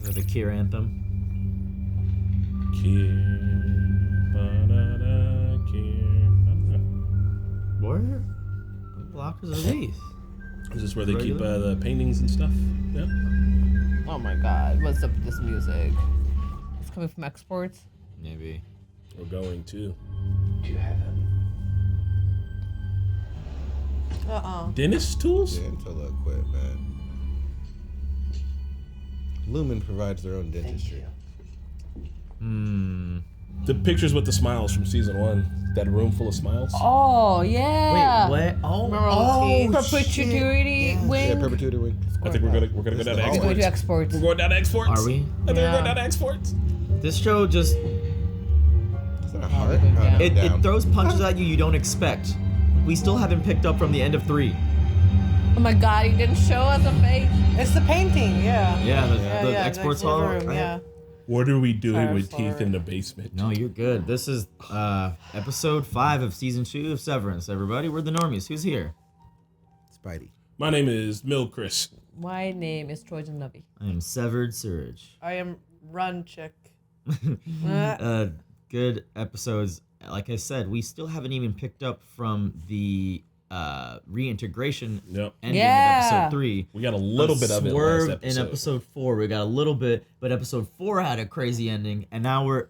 The Kier anthem. Kier, ba-da-da, Kier. Where lockers are these? Is this where they keep the paintings and stuff? Yeah. Oh my god, what's up with this music? It's coming from exports? Maybe. We're going to. Do you have them? Dentist tools? Yeah, until I quit, man. Lumen provides their own dentistry. The pictures with the smiles from season 1. That room full of smiles. Oh, yeah. Wait, what? Perpetuity wing? Yeah, perpetuity wing. I think we're gonna go down to We're going exports. to exports. We're going down to exports. Are we? I think we're going down to exports. This show just Is that a heart? Yeah. Oh, no, it down. throws punches at you don't expect. We still haven't picked up from the end of 3. Oh my god, he didn't show us a face. It's the painting, yeah. Yeah, the Yeah, exports the hall. room, yeah. What are we doing Sorry, with sorry. teeth in the basement? No, you're good. This is episode 5 of season 2 of Severance. Everybody, we're the Normies. Who's here? Spidey. My name is Mill Chris. My name is Trojan Navi. I am Severed Surge. I am Run Chick. Good episodes. Like I said, we still haven't even picked up from the reintegration Yep. ending Yeah. of episode 3. We got a little bit of it Swerve last episode. in episode 4. We got a little bit, but episode 4 had a crazy ending, and now we're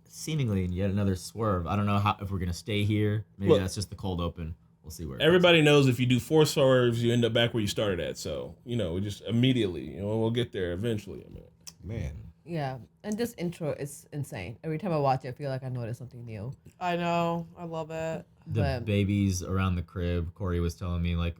seemingly in yet another swerve. I don't know if we're gonna stay here. Maybe Look, that's just the cold open. We'll see where it Everybody knows if you do 4 swerves, you end up back where you started at. So, we just immediately, we'll get there eventually. I mean, Man. Yeah, and this intro is insane. Every time I watch it, I feel like I notice something new. I know. I love it. the but- babies around the crib. Corey was telling me like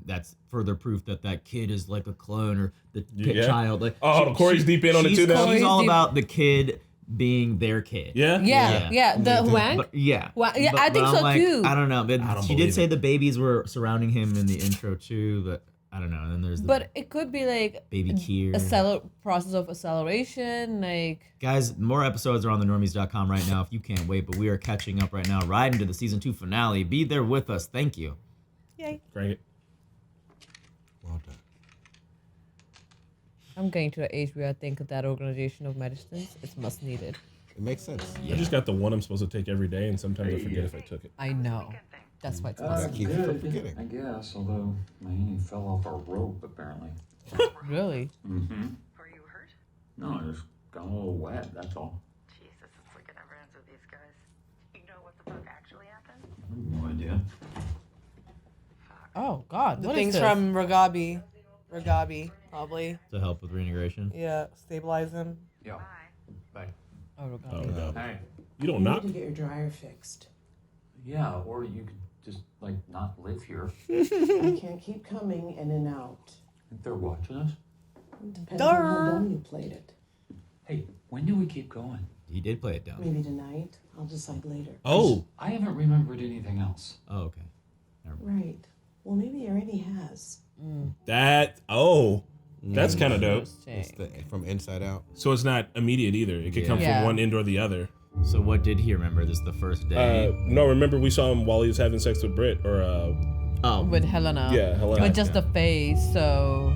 that's further proof that kid is like a clone or the child. Like Corey's deep in on it too now. She's all deep- about the kid being their kid. Yeah? Yeah. The wank. But, yeah. Yeah, But- I think but so I'm like, too. I don't know. But I don't she believe did say it. the babies were surrounding him in the intro too. But I don't know. And then there's the But it could be like baby Kier. process of acceleration, like. Guys, more episodes are on thenormies.com right now if you can't wait. But we are catching up right now, right into the season 2 finale. Be there with us. Thank you. Yay. Great. Well done. I'm getting to the age where I think that organization of medicines is much needed. It makes sense. I just got the one I'm supposed to take every day, and sometimes I forget if I took it. I know. That's why it's That must keeps you from forgetting. I guess, although my knee fell off a rope apparently. Really? Mm-hmm. Were you hurt? No, I just got a little wet, that's all. Jesus, it's like it never ends with these guys. You know what the fuck actually happened? I have no idea. Oh God. The what is things this? from Ragabi. Ragabi, probably. To help with reintegration. Yeah, stabilize him. Yeah. Bye. Oh God. Oh, no. Hey. You don't You knock? need to get your dryer fixed. Yeah, or you could just, not live here. I can't keep coming in and out. Think they're watching us? Depends on how dumb you played it. Hey, when do we keep going? He did play it down. Maybe tonight. I'll decide later. Oh, I haven't remembered anything else. Oh, okay. Right. Well, maybe he already has. that's kind of dope. It's from inside out. So it's not immediate either. It could come Yeah. from one end or the other. So what did he remember? This is the first day. No, remember we saw him while he was having sex with Britt, or With Helena. yeah, Helena. But just the face, so.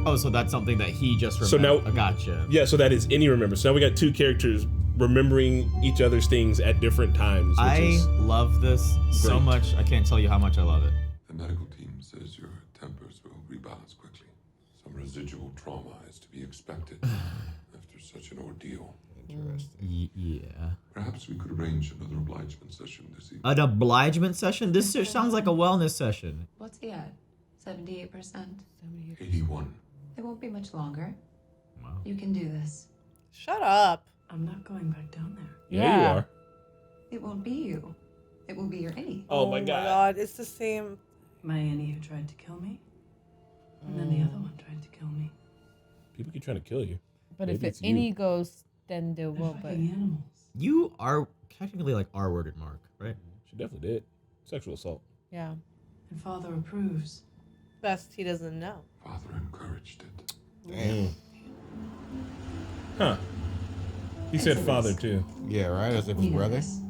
Oh, so that's something that he just So remembered. now- I gotcha. Yeah, so that is any remembrance. So now we got 2 characters remembering each other's things at different times. Which I is love this so great. much. I can't tell you how much I love it. The medical team says your tempers will rebalance quickly. Some residual trauma is to be expected after such an ordeal. Interesting. Yeah. Perhaps we could arrange another obligement session this evening. An obligement session? This sounds like a wellness session. What's he at? 78%? 81. It won't be much longer. Wow. You can do this. Shut up. I'm not going back down there. yeah, Yeah. you are. It won't be you. It will be your Annie. Oh my god. It's the same. My Annie who tried to kill me, and then the other one tried to kill me. People keep trying to kill you. But Maybe if it's it's you. any ghost, then there They're will. But fucking animals. You are technically like R-worded, Mark, right? She definitely did. Sexual assault. yeah. And Father approves. Best he doesn't know. Father encouraged it. Damn. Huh. He said father too. Yeah, right? As if his You know brother. this.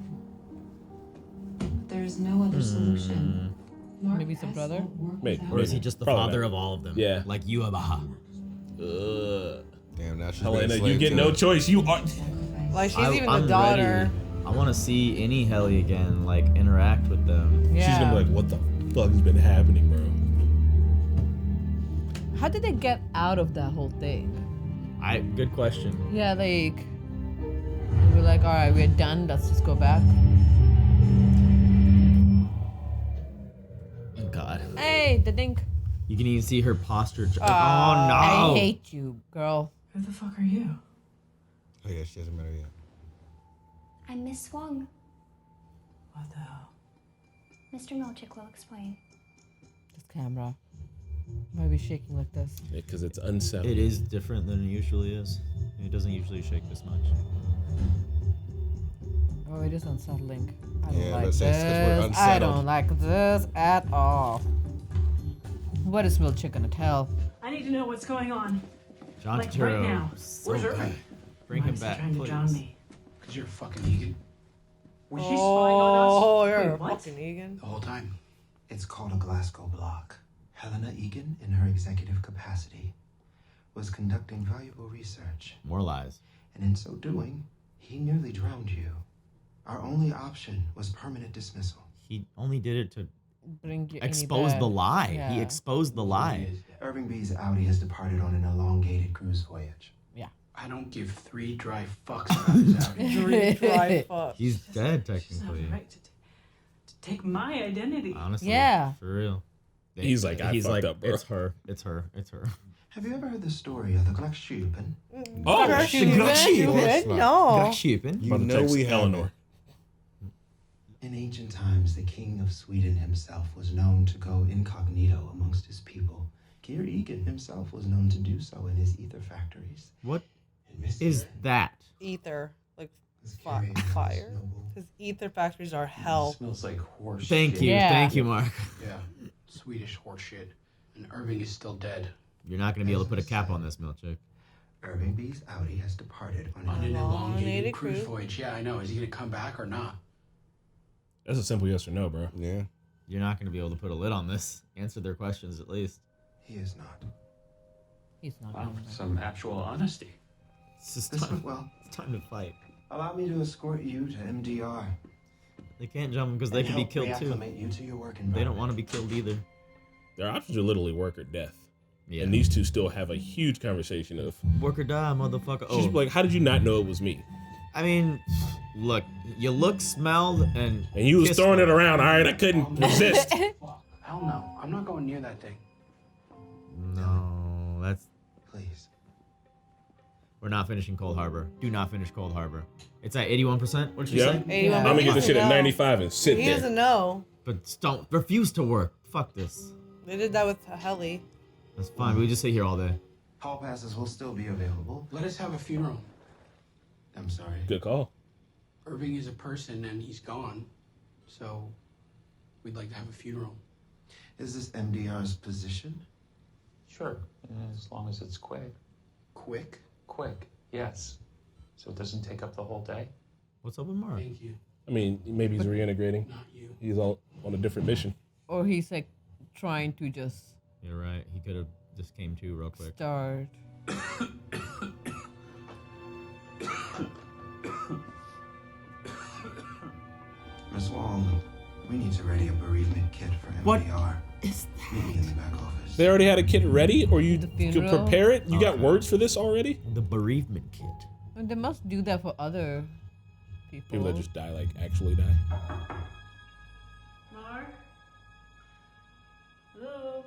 There is no other solution. Mark Maybe it's a Hess brother? won't work Maybe. without Or is he you. just the Probably father not. of all of them? Yeah. Like you, Abaha. Damn, now she's Helena, being you slave get to no it. choice. You are. Like she's even I'm the daughter. ready. I want to see any Helly again, like interact with them. Yeah. She's gonna be like, what the fuck has been happening, bro? How did they get out of that whole thing? Good question. Yeah, like they were like, all right, we're done. Let's just go back. God, Hey, the dink. you can even see her posture. Oh no! I hate you, girl. Who the fuck are you? Oh yeah, she hasn't met her yet. I'm Miss Swung. What the hell? Mr. Milchick will explain. This camera. Why are we shaking like this? Because it's unsettling. It is different than it usually is. It doesn't usually shake this much. Oh, it is unsettling. I don't Yeah, like let's say it's 'cause we're this. I unsettled. don't like this at all. What is Milchick gonna tell? I need to know what's going on. John Like, Turturro, right now. so Where's good. Irving? Bring Why him is he back, trying to drown please. me? Because you're a fucking Egan. Was she spying on us? Oh, you're Wait, a what? fucking Egan. The whole time. It's called a Glasgow block. Helena Egan, in her executive capacity, was conducting valuable research. More lies. And in so doing, he nearly drowned you. Our only option was permanent dismissal. He only did it to Bring you expose the lie. Yeah. He exposed the lie. Irving B's Audi has departed on an elongated cruise voyage. I don't give 3 dry fucks about his Audi. Three dry fuck. He's dead She's not technically. right to take my identity. Honestly, Yeah. for real. He's like, I fucked up, bro. It's her. It's her. It's her. Have you ever heard the story of the Gluckschuppen? Oh, Gluckschuppen? No. Gluckschuppen. You About to know text we have Eleanor. In ancient times, the king of Sweden himself was known to go incognito amongst his people. Geir Egan himself was known to do so in his ether factories. What And Mr. is that? Ether. Like was fi- curious fire. noble. His ether factories are It hell. smells like horse Thank shit. you. Yeah. Thank you, Mark. Yeah, Swedish horse shit. And Irving is still dead. You're not going to be able to put a cap on this, Milchick. Irving B's Audi has departed on On an elongated Elongated cruise cruise. voyage. Yeah, I know. Is he gonna come back or not? That's a simple yes or no, bro. Yeah. You're not going to be able to put a lid on this. Answer their questions at least. He is not. He's not Wow, doing that. some actual honesty. It's just This time, went well. it's time to fight. Allow me to escort you to MDR. They can't jump because they and could be help killed too. reacclimate you to your work They environment. don't want to be killed either. Their options are literally work or death. Yeah. And these two still have a huge conversation of, Work or die, motherfucker. she's Oh, like, how did you not know it was me? I mean, look, you look, smelled, and And you was kissed throwing me. it around. All right, I couldn't resist. Fuck. Hell no. I'm not going near that thing. No, that's. Please. We're not finishing Cold Harbor. Do not finish Cold Harbor. It's at 81%. What did you Yeah. say? 81. I'm gonna get this shit at No. 95 and sit He there. doesn't know. But don't refuse to work. Fuck this. They did that with Helly. That's fine. We just sit here all day. Hall passes will still be available. Let us have a funeral. I'm sorry. Good call. Irving is a person and he's gone. So we'd like to have a funeral. Is this MDR's position? Sure, as long as it's quick. Quick. Quick, yes. So it doesn't take up the whole day. What's up with Mark? Thank you. I mean, maybe he's reintegrating. Not you. He's on a different mission. Or he's like trying to just You're right. He could have just came to real quick. start. Miss Wong, we need to ready a bereavement kit for What MDR. is Meet me in the back office. They already had a kit ready, or you The could funeral? prepare it? You got Okay. words for this already? The bereavement kit. And they must do that for other people. People that just die, like actually die. Mark? Hello?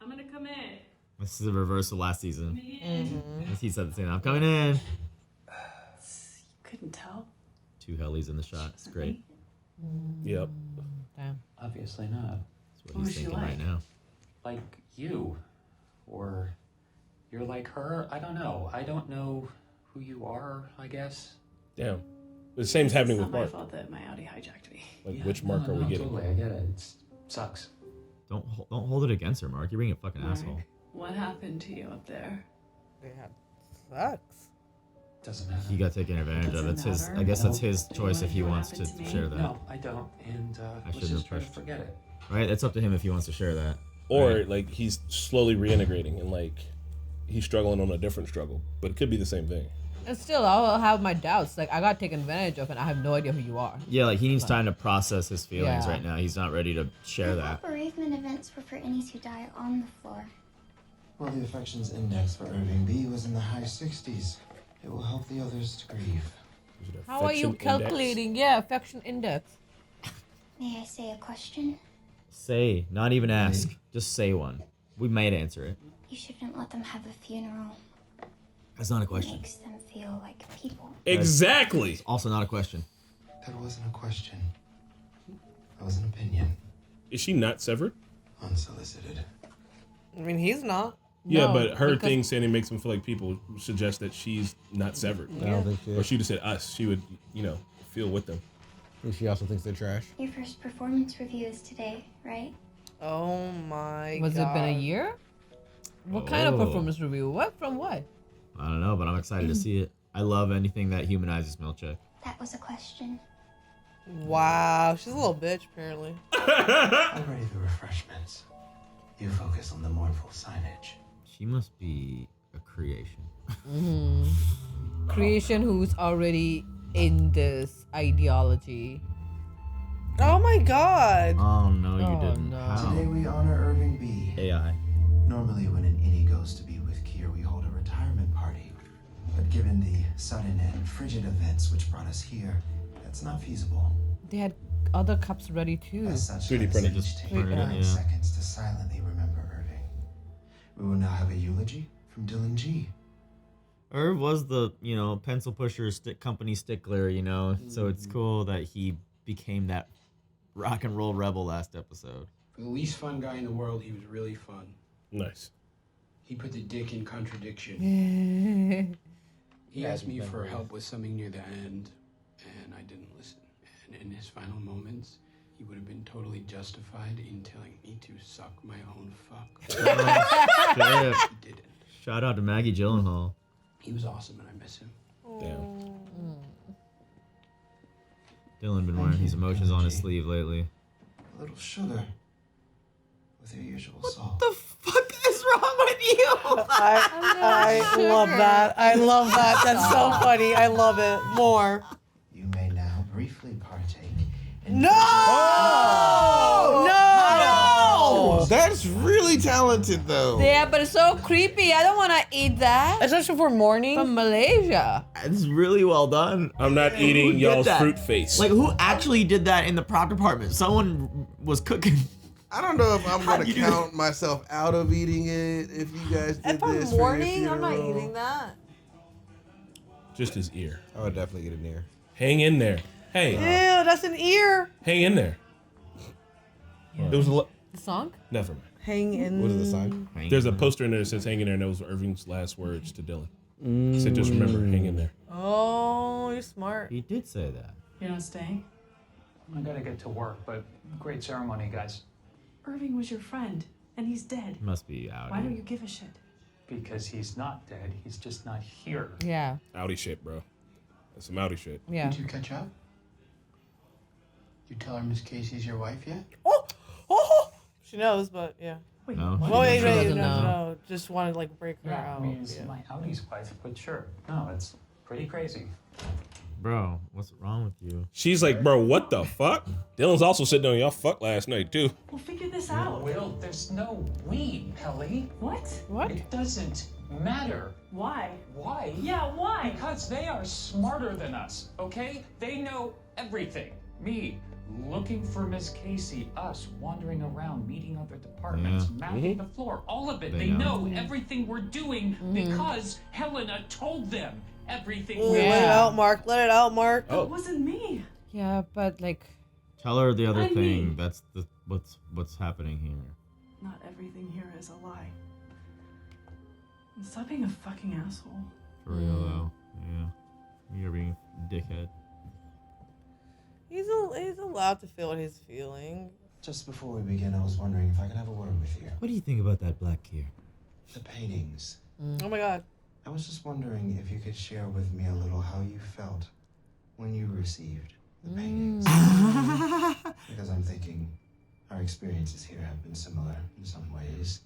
I'm gonna come in. This is a reverse of last season. Come in. He said the same. I'm coming in. You couldn't tell? 2 Hellies in the shot. It's great. Yep. Damn. Obviously not. That's what Who he's is she thinking right like? now. Like you. Or you're like her. I don't know. I don't know who you are, I guess. Damn. The same's happening It's with not my Mark. fault that my Audi hijacked me. Like, Yeah, which Mark no, are we no, getting? Totally, I get it. It sucks. Don't hold it against her, Mark. You're being a fucking Mark, asshole. what happened to you up there? They had sex. Doesn't matter. He got taken advantage of. It's his. I guess that's his choice if he wants to share that. No, I don't. And let's shouldn't just have try to pushed. forget it. Right? It's up to him if he wants to share that. Or Right. like he's slowly reintegrating and like he's struggling on a different struggle, but it could be the same thing. And still, I'll have my doubts. Like, I got taken advantage of, and I have no idea who you are. Yeah, like he needs time to process his feelings Yeah. right now. He's not ready to share I that. thought bereavement events were for innies who die on the floor. Well, the affections index for Irving B was in the high 60s. It will help the others to grieve. How are you calculating? Yeah, affection index. May I say a question? Say, not even ask. Just say one. We might answer it. You shouldn't let them have a funeral. That's not a It question. makes them feel like people. Exactly. It's also not a question. That wasn't a question. That was an opinion. Is she not severed? Unsolicited. I mean, he's not. Yeah, No, but her because- thing saying it makes him feel like people suggests that she's not severed. I don't think she Or is. she would have said us. She would, feel with them. I think she also thinks they're trash. Your first performance review is today, right? Oh my Was god. it been a year? What kind of Oh. performance review? What? From what? I don't know, but I'm excited to see it. I love anything that humanizes Milchek. That was a question. Wow, she's a little bitch, apparently. I'm ready for refreshments. You focus on the mournful signage. She must be a creation. Creation who's already in this ideology. Oh my god. Oh no, you Oh, didn't. no. How? Today we honor Irving B. AI. Normally when an innie goes to be with Kier, we hold a retirement party. But given the sudden and frigid events which brought us here, that's not feasible. They had other cups ready too. As such, 3D let us printed. each Just take printed it, 9 yeah. seconds to silently remember Irving. We will now have a eulogy from Dylan G. Irv was the, pencil pusher company stickler, so it's cool that he became that rock and roll rebel last episode. For the least fun guy in the world, he was really fun. Nice. He put the dick in contradiction. He Yeah, asked me for memories. help with something near the end, and I didn't listen. And in his final moments, he would have been totally justified in telling me to suck my own fuck. Shit. He didn't. Shout out to Maggie Gyllenhaal. He was awesome, and I miss him. Damn. Dylan been wearing his emotions on his sleeve lately. A little sugar with your usual salt. The fuck is wrong with you? I love that. I love that. That's so funny. I love it. More. You may now briefly partake in No! No! That's really talented, though. Yeah, but it's so creepy. I don't want to eat that. Especially for morning. From Malaysia. It's really well done. I'm not eating did y'all's that? fruit face. Like, who actually did that in the prop department? Someone was cooking. I don't know if I'm How gonna do you do count myself out of eating it if you guys did If I'm this. for your morning, I'm not funeral. eating that. Just his ear. I would definitely get it near. Hang in there. Hey, Ew, that's an ear. hang in there. It was The song? never mind. Hang in. What is the song? There's a poster in there that says "Hang in there," and that was Irving's last words to Dylan. He said, "Just remember, hang in there." Oh, you're smart. He did say that. You're not staying? I gotta get to work, but great ceremony, guys. Irving was your friend, and he's dead. He must be out. Why don't you give a shit? Because he's not dead, he's just not here. Yeah. Audi shit, bro. That's some Audi shit. Yeah. Did you catch up? You tell her Miss Casey's your wife yet? Oh, she knows, but yeah. Wait, No. what? Oh, wait, She no, doesn't no, know. no. Just wanted to like break her Yeah, out. I mean, it's yeah. my Audi's wife, but sure. No, it's pretty crazy. Bro, what's wrong with you? She's like, bro, what the fuck? Dylan's also sitting on y'all fuck last night too. We'll figure this out. Will, there's no we, Ellie. What? What? It doesn't matter. Why? Why? Yeah, why? Because they are smarter than us, okay? They know everything. Me, looking for Miss Casey, us wandering around, meeting other departments, mapping the floor, all of it. They They know. know everything we're doing because Helena told them everything Ooh, we're let it doing. out, Mark. Let it out, Mark. Oh. It wasn't me. Yeah, but like, Tell her the other I thing. mean- That's the what's happening here. Not everything here is a lie. And stop being a fucking asshole. For real though. Yeah. You're being a dickhead. He's allowed to feel what he's feeling. Just before we begin, I was wondering if I could have a word with you. What do you think about that black gear? The paintings. Oh my god. I was just wondering if you could share with me a little how you felt when you received the paintings. Because I'm thinking our experiences here have been similar in some ways.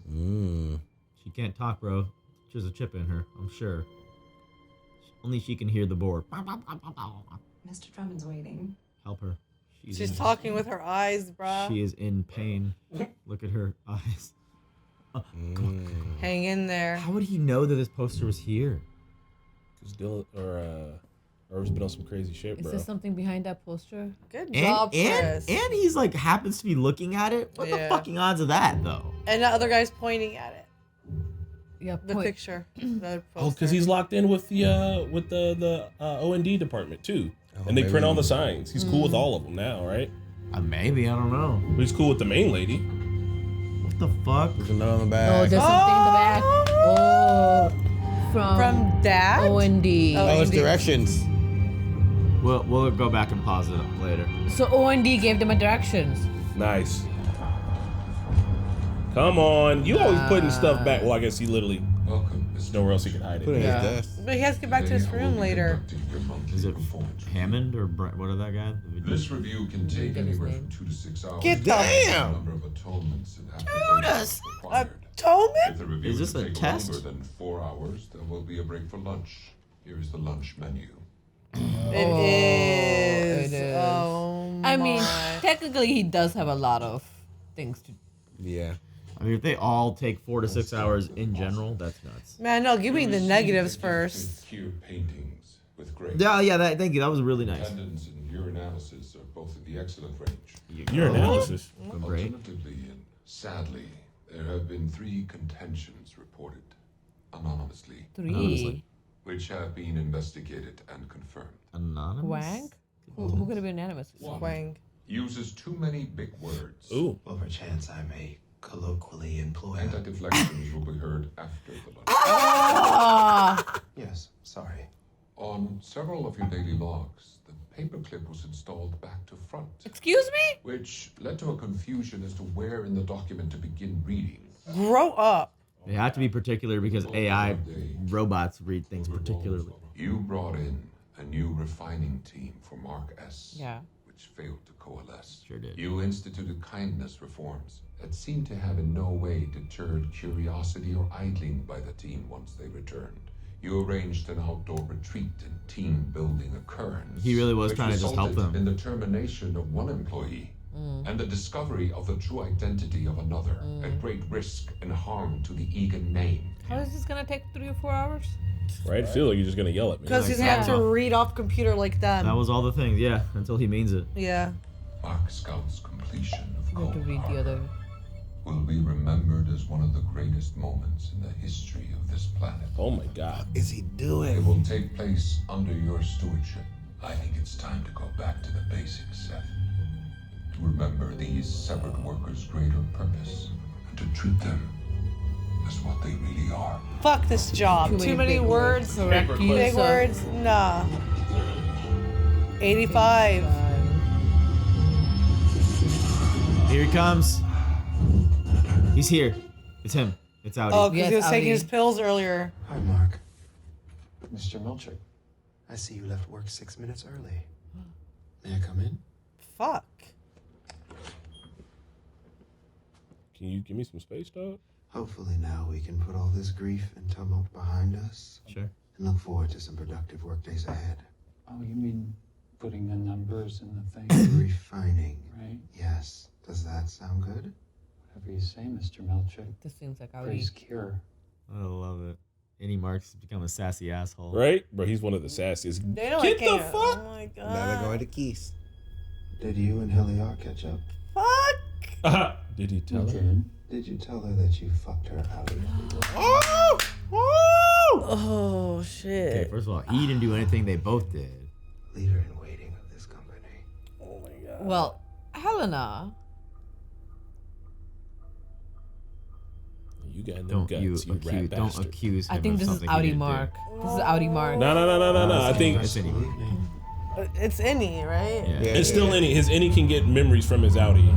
She can't talk, bro. She has a chip in her, I'm sure. Only she can hear the board. Mr. Drummond's waiting. Help her. She's talking with her eyes, bruh. She is in pain. Look at her eyes. Hang in there. How would he know that this poster was here? Because Dylan or Irv's been on some crazy shit, Is bro. there something behind that poster? Good job, Chris. And he's like happens to be looking at it. What the fucking odds of that though? And the other guy's pointing at it. Yeah, The picture. The Oh, because he's locked in with the O&D department too, and they maybe. print all the signs. He's cool with all of them now, right? Maybe, I don't know. But he's cool with the main lady. What the fuck? There's a note on the Oh, back. there's something in the back. Oh, from Dad? O&D. Oh, it's directions. We'll go back and pause it up later. So O&D gave them a directions. Nice. Come on, you always putting stuff back. Well, I guess he literally. There's nowhere else he could hide it. Put it in his desk. But he has to get back to his room later. Is it Hammond or what is that guy? This review can take anywhere from 2 to 6 hours. Get the Damn! Number of atonements and applications required. Atonement? If the review Is this a take test? longer than 4 hours, there will be a break for lunch. Here is the lunch menu. It is. It is. Oh, I mean, my. technically he does have a lot of things to. Yeah. I mean, if they all take 4 to 6 hours in general, that's nuts. Man, no, give me the negatives first. Here paintings with grace. Yeah, thank you. That was really nice. Attendance and urinalysis are both in the excellent range. Urinalysis. Great. Alternatively, and sadly, there have been 3 contentions reported anonymously. 3. Which have been investigated and confirmed. Anonymous? Wang? Who could have been anonymous? Wang. Uses too many big words. Ooh. Well, perchance I may colloquially employ. Anti-deflections will be heard after the lunch. Yes, sorry. On several of your daily logs, the paperclip was installed back to front. Excuse me? Which led to a confusion as to where in the document to begin reading. Grow up. They have to be particular because AI robots read things particularly. You brought in a new refining team for Mark S. Yeah. Which failed to coalesce. Sure did. You instituted kindness reforms that seemed to have in no way deterred curiosity or idling by the team once they returned. You arranged an outdoor retreat and team-building occurrence. He really was which trying to just help resulted them. in the termination of one employee and the discovery of the true identity of another at great risk and harm to the Egan name. How is this gonna take 3 or 4 hours? Right? I feel like you're just gonna yell at me. Because he's have to read off computer like them. That was all the things, yeah, until he means it. Yeah. Mark Scout's completion of You have to read the other. will be remembered as one of the greatest moments in the history of this planet. Oh my God. Is he doing? It will take place under your stewardship. I think it's time to go back to the basics, Seth. To remember these separate workers' greater purpose and to treat them as what they really are. Fuck this job. Too many words. Correct use Big of- words. Nah. 85. Here he comes. He's here. It's him. It's Audi. Oh, because he was Yes, taking Audi. his pills earlier. Hi, Mark. Mr. Milchick. I see you left work 6 minutes early. May I come in? Fuck. Can you give me some space, dog? Hopefully now we can put all this grief and tumult behind us Sure. and look forward to some productive work days ahead. Oh, you mean putting the numbers in the thing, Refining. right? Yes. Does that sound good? Whatever you say, Mr. Milchick. This seems like Audi. Praise cure. I love it. Eddie Marks has become a sassy asshole. Right? Bro, he's one of the sassiest. They don't Get like the it. fuck. Oh my god. Now they're going to Keys. Did you and Heliar catch up? Fuck. Did he tell her? Did. Did you tell her that you fucked her out of Oh! Oh Okay, shit. first of all, he didn't do anything. They both did. leader in waiting of this company? Oh my god. Well, Helena. You got no Don't guts, you you rat accuse? Don't bastard. accuse him I think of this is something he Audi didn't do. Mark. This is Audi Mark. No. I think It's any. It's any, right? Yeah. it's still any. His any can get memories from his Audi.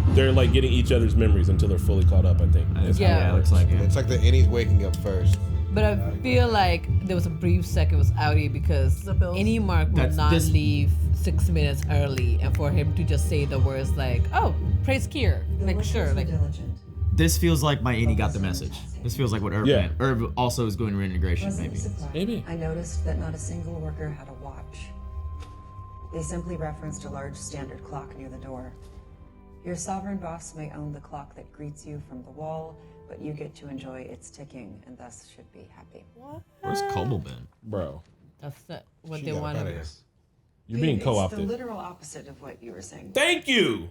They're like getting each other's memories until they're fully caught up, I think. Yeah. It looks like it. It's like the innie's waking up first. But I feel like there was a brief second was Audi because The bills. any Mark will That's not this- leave 6 minutes early, and for him to just say the words like, "Oh, praise Kier," like sure, like Diligent. This feels like my Annie got the message. This feels like what Irv meant. Irv also is going reintegration, maybe. Maybe. I noticed that not a single worker had a watch. They simply referenced a large standard clock near the door. Your sovereign boss may own the clock that greets you from the wall, but you get to enjoy its ticking and thus should be happy. Where's Cobble been? Bro. That's what they wanted. You're being co-opted. It's the literal opposite of what you were saying. Thank you!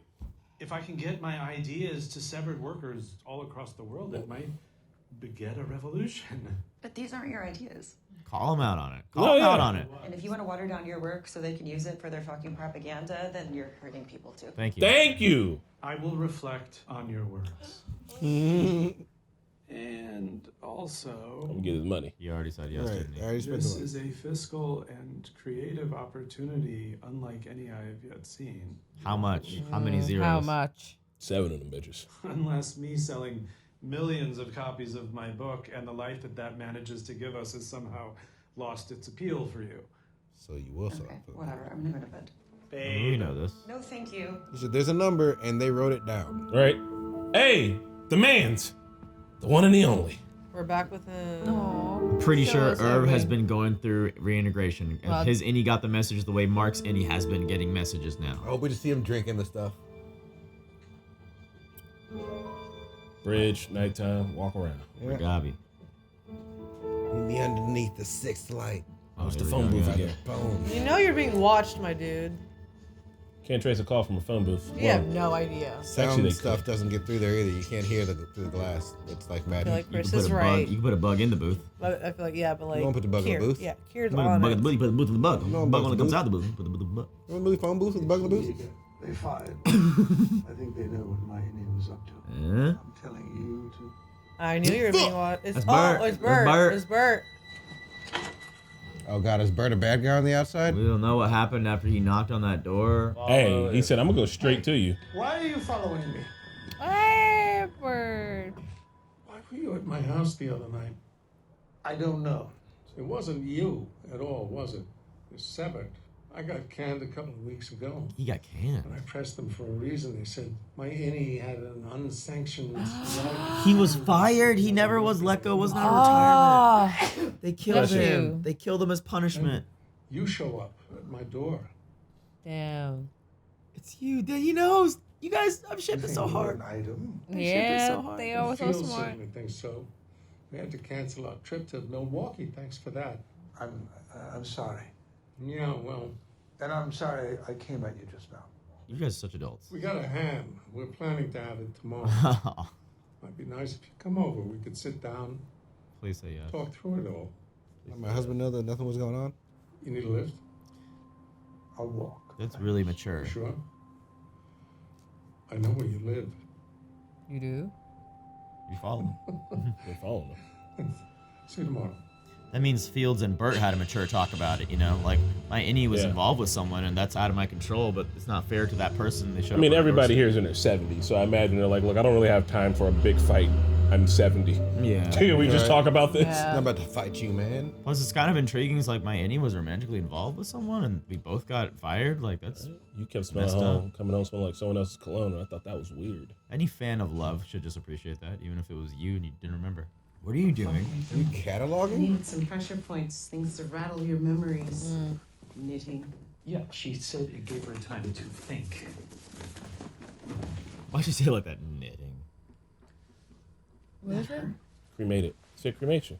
If I can get my ideas to severed workers all across the world, it might beget a revolution. But these aren't your ideas. Call him out on it. Call him out on it. And if you want to water down your work so they can use it for their fucking propaganda, then you're hurting people too. Thank you. Thank you! I will reflect on your words. And also... Let me get his money. You already said yes, didn't you? This is a fiscal and creative opportunity unlike any I have yet seen. How much? How many zeros? How much? 7 of them bitches. Unless me selling millions of copies of my book and the light that manages to give us has somehow lost its appeal for you. So you will sell. Okay, whatever. I'm gonna go to bed. We know this. No, thank you. He said there's a number, and they wrote it down. Right. Hey, demands. The one and the only. We're back with him. No. Pretty sure Irv has been going through reintegration. And Well, his Innie got the message the way Mark's Innie has been getting messages now. I hope we just see him drinking the stuff. Bridge, nighttime, walk around. Yeah. Gabi. Meet me underneath the sixth light. What's the phone booth again? You know you're being watched, my dude. Can't trace a call from a phone booth. You have no idea. Sound stuff doesn't get through there either. You can't hear through the glass. It's like I magic. feel like Chris You can is put a right. bug. You can put a bug in the booth. But I feel like, yeah, but like. You won't put the bug in the Kier- booth? Yeah, Kier's You put a on bug it. in the booth. You put the booth in the bug. No, Bug bug only in the comes booth. out the booth. Put the bug. Remember the phone booth with the bug in the booth? They fired. I think they know what my name was up to. I'm telling you to... I knew you were being watched. It's That's Bert. Bert. It's That's Bert. Bert. It's Bert. Oh God, is Bert a bad guy on the outside? We don't know what happened after he knocked on that door. Hey, he said, I'm going to go straight to you. Why are you following me? Hey, Bert. Why were you at my house the other night? I don't know. It wasn't you at all, was it? It's Severed. I got canned a couple of weeks ago. He got canned. And I pressed them for a reason. They said my innie had an unsanctioned... He was fired. He never was let go. Was not a retirement. They killed him. They killed him as punishment. You show up at my door. Damn. It's you. He knows. You guys, I've shipped it so hard. Yeah, they are so Field smart. certainly thinks so. We had to cancel our trip to Milwaukee. Thanks for that. I'm sorry. Yeah, well... And I'm sorry I came at you just now. You guys are such adults. We got a ham. We're planning to have it tomorrow. Might be nice if you come over. We could sit down, Please say yes. talk through it all. Let my husband know that nothing was going on. You need a lift? I'll walk. That's really mature. Sure. I know where you live. You do? You follow him. You're following him. See you tomorrow. That means Fields and Bert had a mature talk about it, you know? Like, my Innie was Yeah. involved with someone, and that's out of my control, but it's not fair to that person. They should I mean, everybody here is in their 70s, so I imagine they're like, look, I don't really have time for a big fight. I'm 70. Yeah. Can we just talk about this? I'm not about to fight you, man. Plus, it's kind of intriguing. It's like my Innie was romantically involved with someone, and we both got fired. Like, that's You kept smelling messed up. home, coming home smelling like someone else's cologne, and I thought that was weird. Any fan of love should just appreciate that, even if it was you and you didn't remember. What are you doing? Are you cataloging? Need some pressure points, things to rattle your memories. Knitting. Yeah, she said it gave her time to think. Why'd you say it like that? Knitting. What is it? Cremated. Say cremation.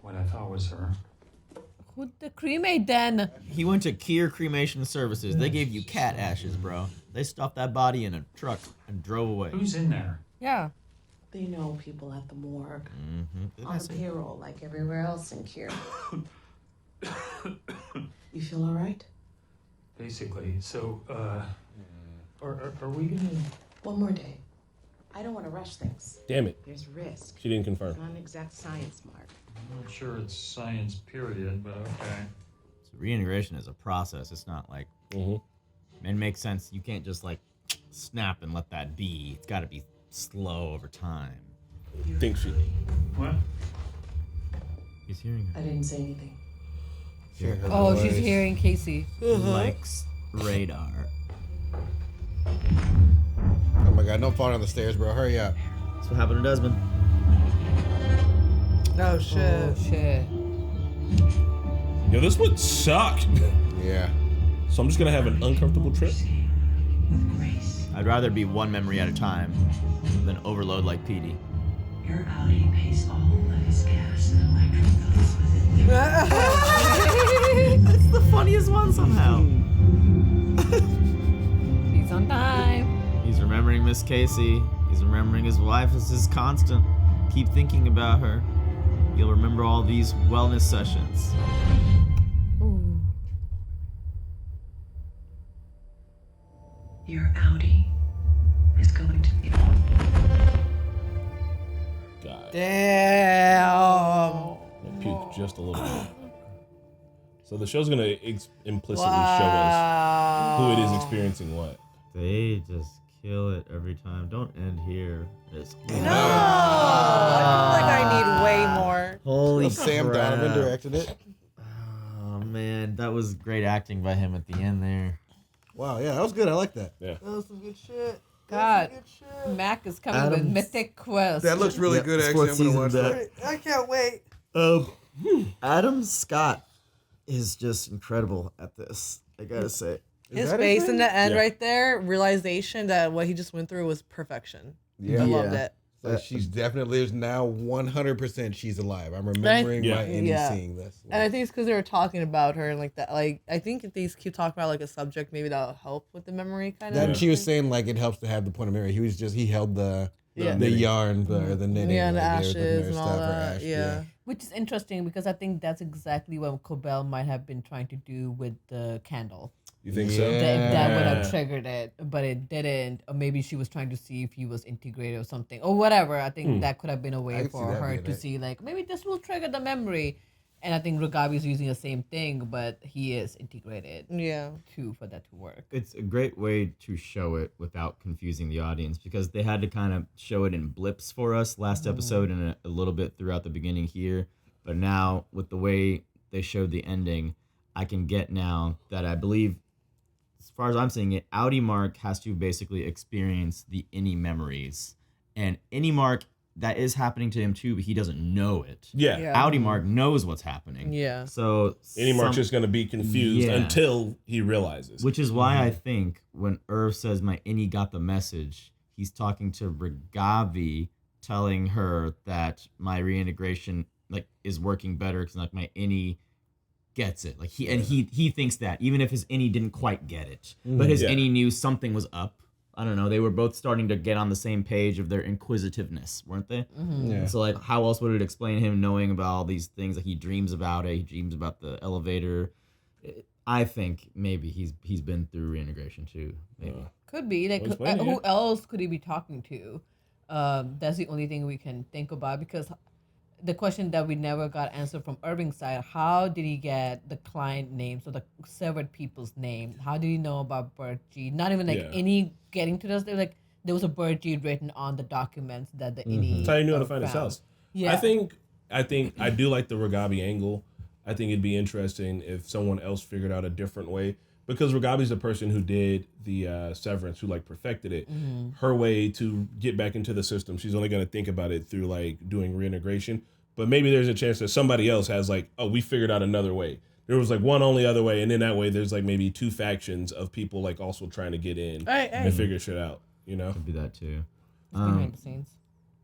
What I thought was her. Who the cremate then? He went to Kier Cremation Services. They gave you cat ashes, bro. They stuffed that body in a truck and drove away. Who's in there? Yeah. They know people at the morgue. Mm-hmm. On payroll, like everywhere else in Kier. You feel all right? Basically. So, are we gonna... One more day. I don't want to rush things. Damn it. There's risk. She didn't confirm. It's not an exact science, Mark. I'm not sure it's science, period, but okay. So reintegration is a process. It's not like... It makes sense. You can't just, like, snap and let that be. It's got to be slow over time. Think she... What? He's hearing I didn't say anything. Oh, she's hearing Casey. Likes radar. Oh my God, don't fall down the stairs, bro. Hurry up. That's what happened to Desmond. Oh shit. Oh shit. Yo, this would suck. Yeah. So I'm just gonna have an uncomfortable trip. I'd rather be one memory at a time than overload like PD. Your Audi pays all of his gas and electric bills within That's the funniest one somehow. He's on time. He's remembering Miss Casey. He's remembering his wife as his constant. Keep thinking about her. You'll remember all these wellness sessions. Ooh. Your Audi is going to be God. Damn. I puked just a little bit. So the show's gonna implicitly show us who it is experiencing what. They just kill it every time. Don't end here. It's No. I feel like I need way more. Holy Sam crap. Donovan directed it. Oh man, that was great acting by him at the end there. Wow, yeah, that was good. I like that. Yeah. That was some good shit. God, Mac is coming with mythic quest. That looks really good, actually. I'm gonna watch that. I can't wait. Adam Scott is just incredible at this. I gotta say. His face in the end Yeah. right there, realization that what he just went through was perfection. Yeah. I loved it. So she's definitely, there's now 100% she's alive. I'm remembering my Annie seeing this. And I think it's because they were talking about her and like that. Like I think if they keep talking about like a subject, maybe that'll help with the memory kind of. That she was saying like it helps to have the point of memory. He held the yarn or the knitting. Yeah, and the like, they were ashes her and all stuff, her that. ash, Yeah. Which is interesting because I think that's exactly what Cobell might have been trying to do with the candle. You think so? That would have triggered it, but it didn't. Or maybe she was trying to see if he was integrated or something, or whatever. I think that could have been a way I for see that her being to it. see, like, maybe this will trigger the memory. And I think Rugabi's using the same thing, but he is integrated. Yeah. For that to work. It's a great way to show it without confusing the audience because they had to kind of show it in blips for us last episode and a little bit throughout the beginning here. But now with the way they showed the ending, I can get now that I believe, as far as I'm seeing it, Audi Mark has to basically experience the Innie memories. And Innie Mark, that is happening to him too, but he doesn't know it. Yeah. Audi Mark knows what's happening. Yeah. So Annie Mark's just gonna be confused until he realizes. Which is why I think when Irv says my Innie got the message, he's talking to Rugabi, telling her that my reintegration is working better because like my Innie gets it. Like he thinks that even if his Innie didn't quite get it, but his Innie knew something was up. I don't know. They were both starting to get on the same page of their inquisitiveness, weren't they? Mm-hmm. Yeah. So like, how else would it explain him knowing about all these things? Like he dreams about it. He dreams about the elevator. I think maybe he's been through reintegration too. Maybe Could be. Like, who else could he be talking to? That's the only thing we can think about because the question that we never got answered from Irving's side, how did he get the client names or the severed people's name? How did he know about Bertie? Not even like any getting to this. They're like, there was a Bertie written on the documents that the Innie. That's how you knew how to find his found. house. Yeah. I think I do like the Rugabi angle. I think it'd be interesting if someone else figured out a different way. Because Rugabi's the person who did the Severance, who like perfected it. Mm-hmm. Her way to get back into the system, she's only going to think about it through like doing reintegration. But maybe there's a chance that somebody else has like, oh, we figured out another way. There was like one only other way, and then that way there's like maybe two factions of people like also trying to get in and figure shit out. You know, could be that too. Behind the scenes.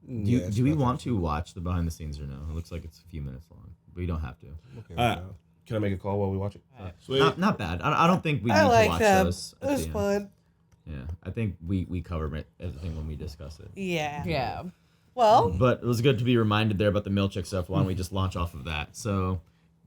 Do we want to watch the behind the scenes or no? It looks like it's a few minutes long, but you don't have to. Can I make a call while we watch it? Sweet. Not bad. I don't think we need like to watch them. those. It was fun. Yeah, I think we cover everything when we discuss it. Yeah. Yeah. Well, but it was good to be reminded there about the Milchick stuff. Why don't we just launch off of that? So,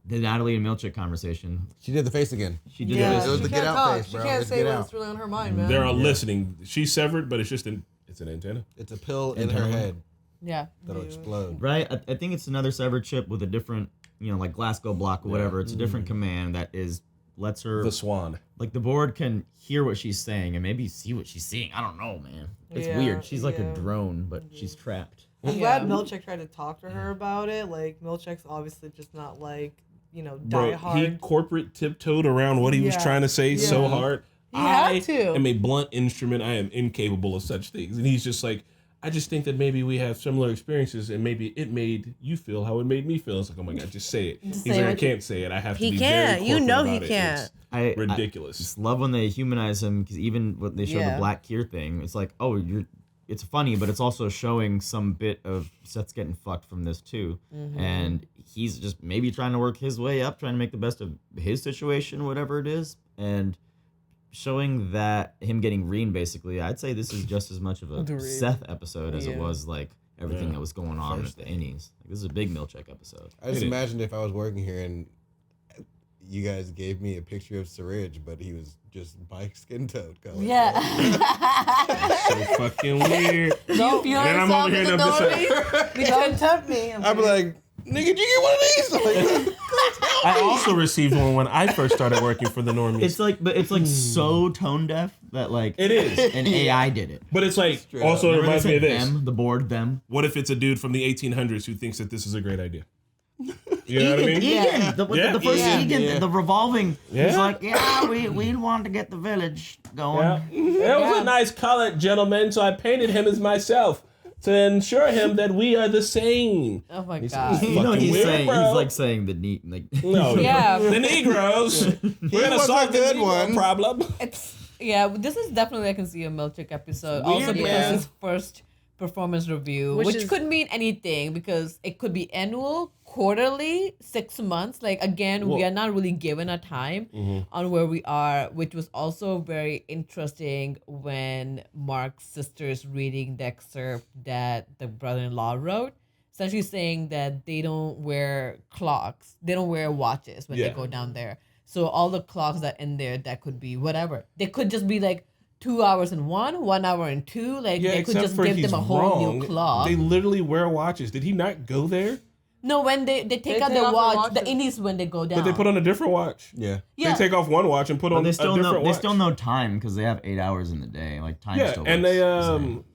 the Natalie and Milchick conversation. She did the face again. She did. Yeah, the face. It was the she get can't out talk. face, She bro. can't It's say get what's out. really on her mind, man. They're all listening. She's severed, but it's just it's an antenna. It's a pill in her head Yeah. that'll explode. Right. I think it's another severed chip with a different, like Glasgow block or whatever. It's a different command that lets her The Swan. Like the board can hear what she's saying and maybe see what she's seeing. I don't know, man. It's Yeah, weird. She's like yeah. a drone, but she's trapped. I'm glad Milchick tried to talk to her about it. Like Milchick's obviously just not like die Bro, hard. he corporate tiptoed around what he was Yeah. trying to say so Yeah. hard. He had to. am a blunt instrument. I am incapable of such things. And he's just like, I just think that maybe we have similar experiences, and maybe it made you feel how it made me feel. It's like, oh my God, just say it. He's like, I can't say it. I have to be very corporate about it. Can't. It's ridiculous. I just love when they humanize him, because even when they show the Black Kier thing, it's like, oh, it's funny, but it's also showing some bit of Seth's getting fucked from this too. Mm-hmm. And he's just maybe trying to work his way up, trying to make the best of his situation, whatever it is. And showing that him getting Reen, basically, I'd say this is just as much of a Seth episode as it was like everything that was going on at the Innies. Like, this is a big Milchek episode. I just imagined if I was working here and you guys gave me a picture of Syringe, but he was just Mike skin tone color. Yeah. So fucking weird. No, you and I'm over here in the Don't tempt me. I'd be like, nigga, did you get one of these? I also received one when I first started working for the Normies. It's like so tone deaf that like it is, and AI did it. But it's like also it reminds me of this. The board, them. What if it's a dude from the 1800s who thinks that this is a great idea? You know what I mean? Egan, the first Egan, yeah. the revolving. Yeah. He's like, we want to get the village going. It was a nice color, gentlemen, so I painted him as myself to ensure him that we are the same. Oh my God! You know he's weird, saying he's like saying the neat like. No, the Negroes. We're gonna solve the Negro problem. This is definitely I can see a Milchek episode. Also because his first performance review, which could mean anything because it could be annual, quarterly, 6 months. Like again, we are not really given a time on where we are, which was also very interesting when Mark's sister is reading the excerpt that the brother-in-law wrote, essentially saying that they don't wear clocks, they don't wear watches when they go down there. So all the clocks that in there, that could be whatever. They could just be like 2 hours in 1 hour in 2. Like they could just give them a whole new clock. They literally wear watches. Did he not go there? No, when they take out their watch, the Indies when they go down. But they put on a different watch. Yeah. They take off one watch and put on a different watch. They still know time because they have 8 hours in the day. Like time still works. And they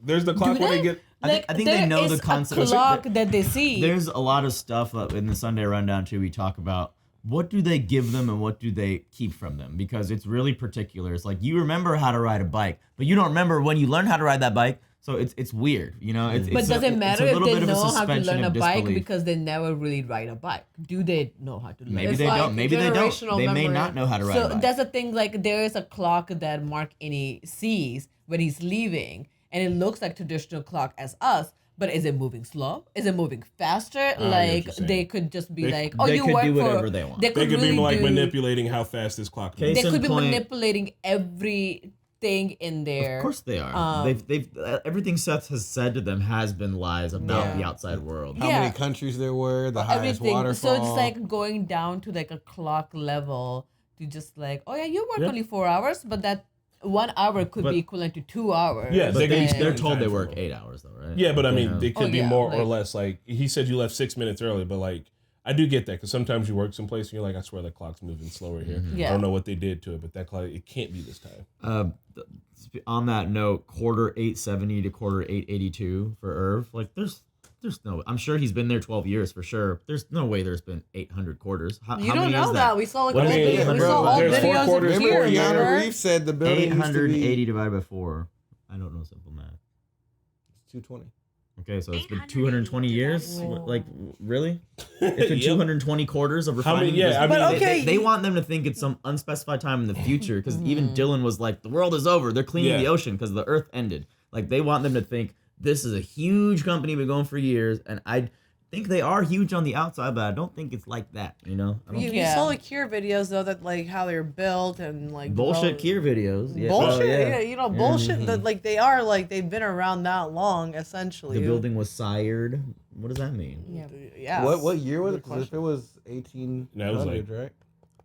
there's the clock where they get. I think they know the concept. A clock that they see. There's a lot of stuff in the Sunday Rundown too. We talk about what do they give them and what do they keep from them, because it's really particular. It's like you remember how to ride a bike, but you don't remember when you learned how to ride that bike. So it's weird, you know. But does it matter if they know how to learn a bike because they never really ride a bike? Do they know how to learn? Maybe they don't. Maybe they don't. They may not know how to ride a bike. So that's the thing. Like there is a clock that Mark Innie sees when he's leaving, and it looks like traditional clock as us. But is it moving slow? Is it moving faster? Like they could just be like, oh, you work for. They could do whatever they want. They could really be like manipulating how fast this clock moves. They could be manipulating everything in there. Of course they are. They've everything Seth has said to them has been lies about the outside world. How many countries there were, the highest waterfall. So it's like going down to like a clock level to just like, oh yeah, you work only 4 hours, but that 1 hour could be equivalent to 2 hours. Yeah, but they're told they work 8 hours though, right? Yeah, but I mean, it could be more or less. Like he said, you left 6 minutes early, but like I do get that because sometimes you work someplace and you're like, I swear the clock's moving slower here. Yeah. I don't know what they did to it, but that clock, it can't be this time. On that note, quarter 870 to quarter 882 for Irv. Like there's no. I'm sure he's been there 12 years for sure. There's no way there's been 800 quarters. How don't know that. We saw like all there's videos 4 quarters. of here. Keanu Reeves said the building 880 divided by 4. I don't know simple math. It's 220. Okay, so it's been 220 years. Like really? It's been 220 quarters of refining. They want them to think it's some unspecified time in the future because even Dylan was like, the world is over. They're cleaning the ocean because the Earth ended. Like they want them to think this is a huge company been going for years, and I think they are huge on the outside, but I don't think it's like that. You know, you saw the Cure videos though, that like how they're built and like bullshit Cure videos. Yeah. Bullshit, bullshit. That like they are like they've been around that long essentially. The building was sired. What does that mean? Yeah. What year was it? Because if it was 1800, right?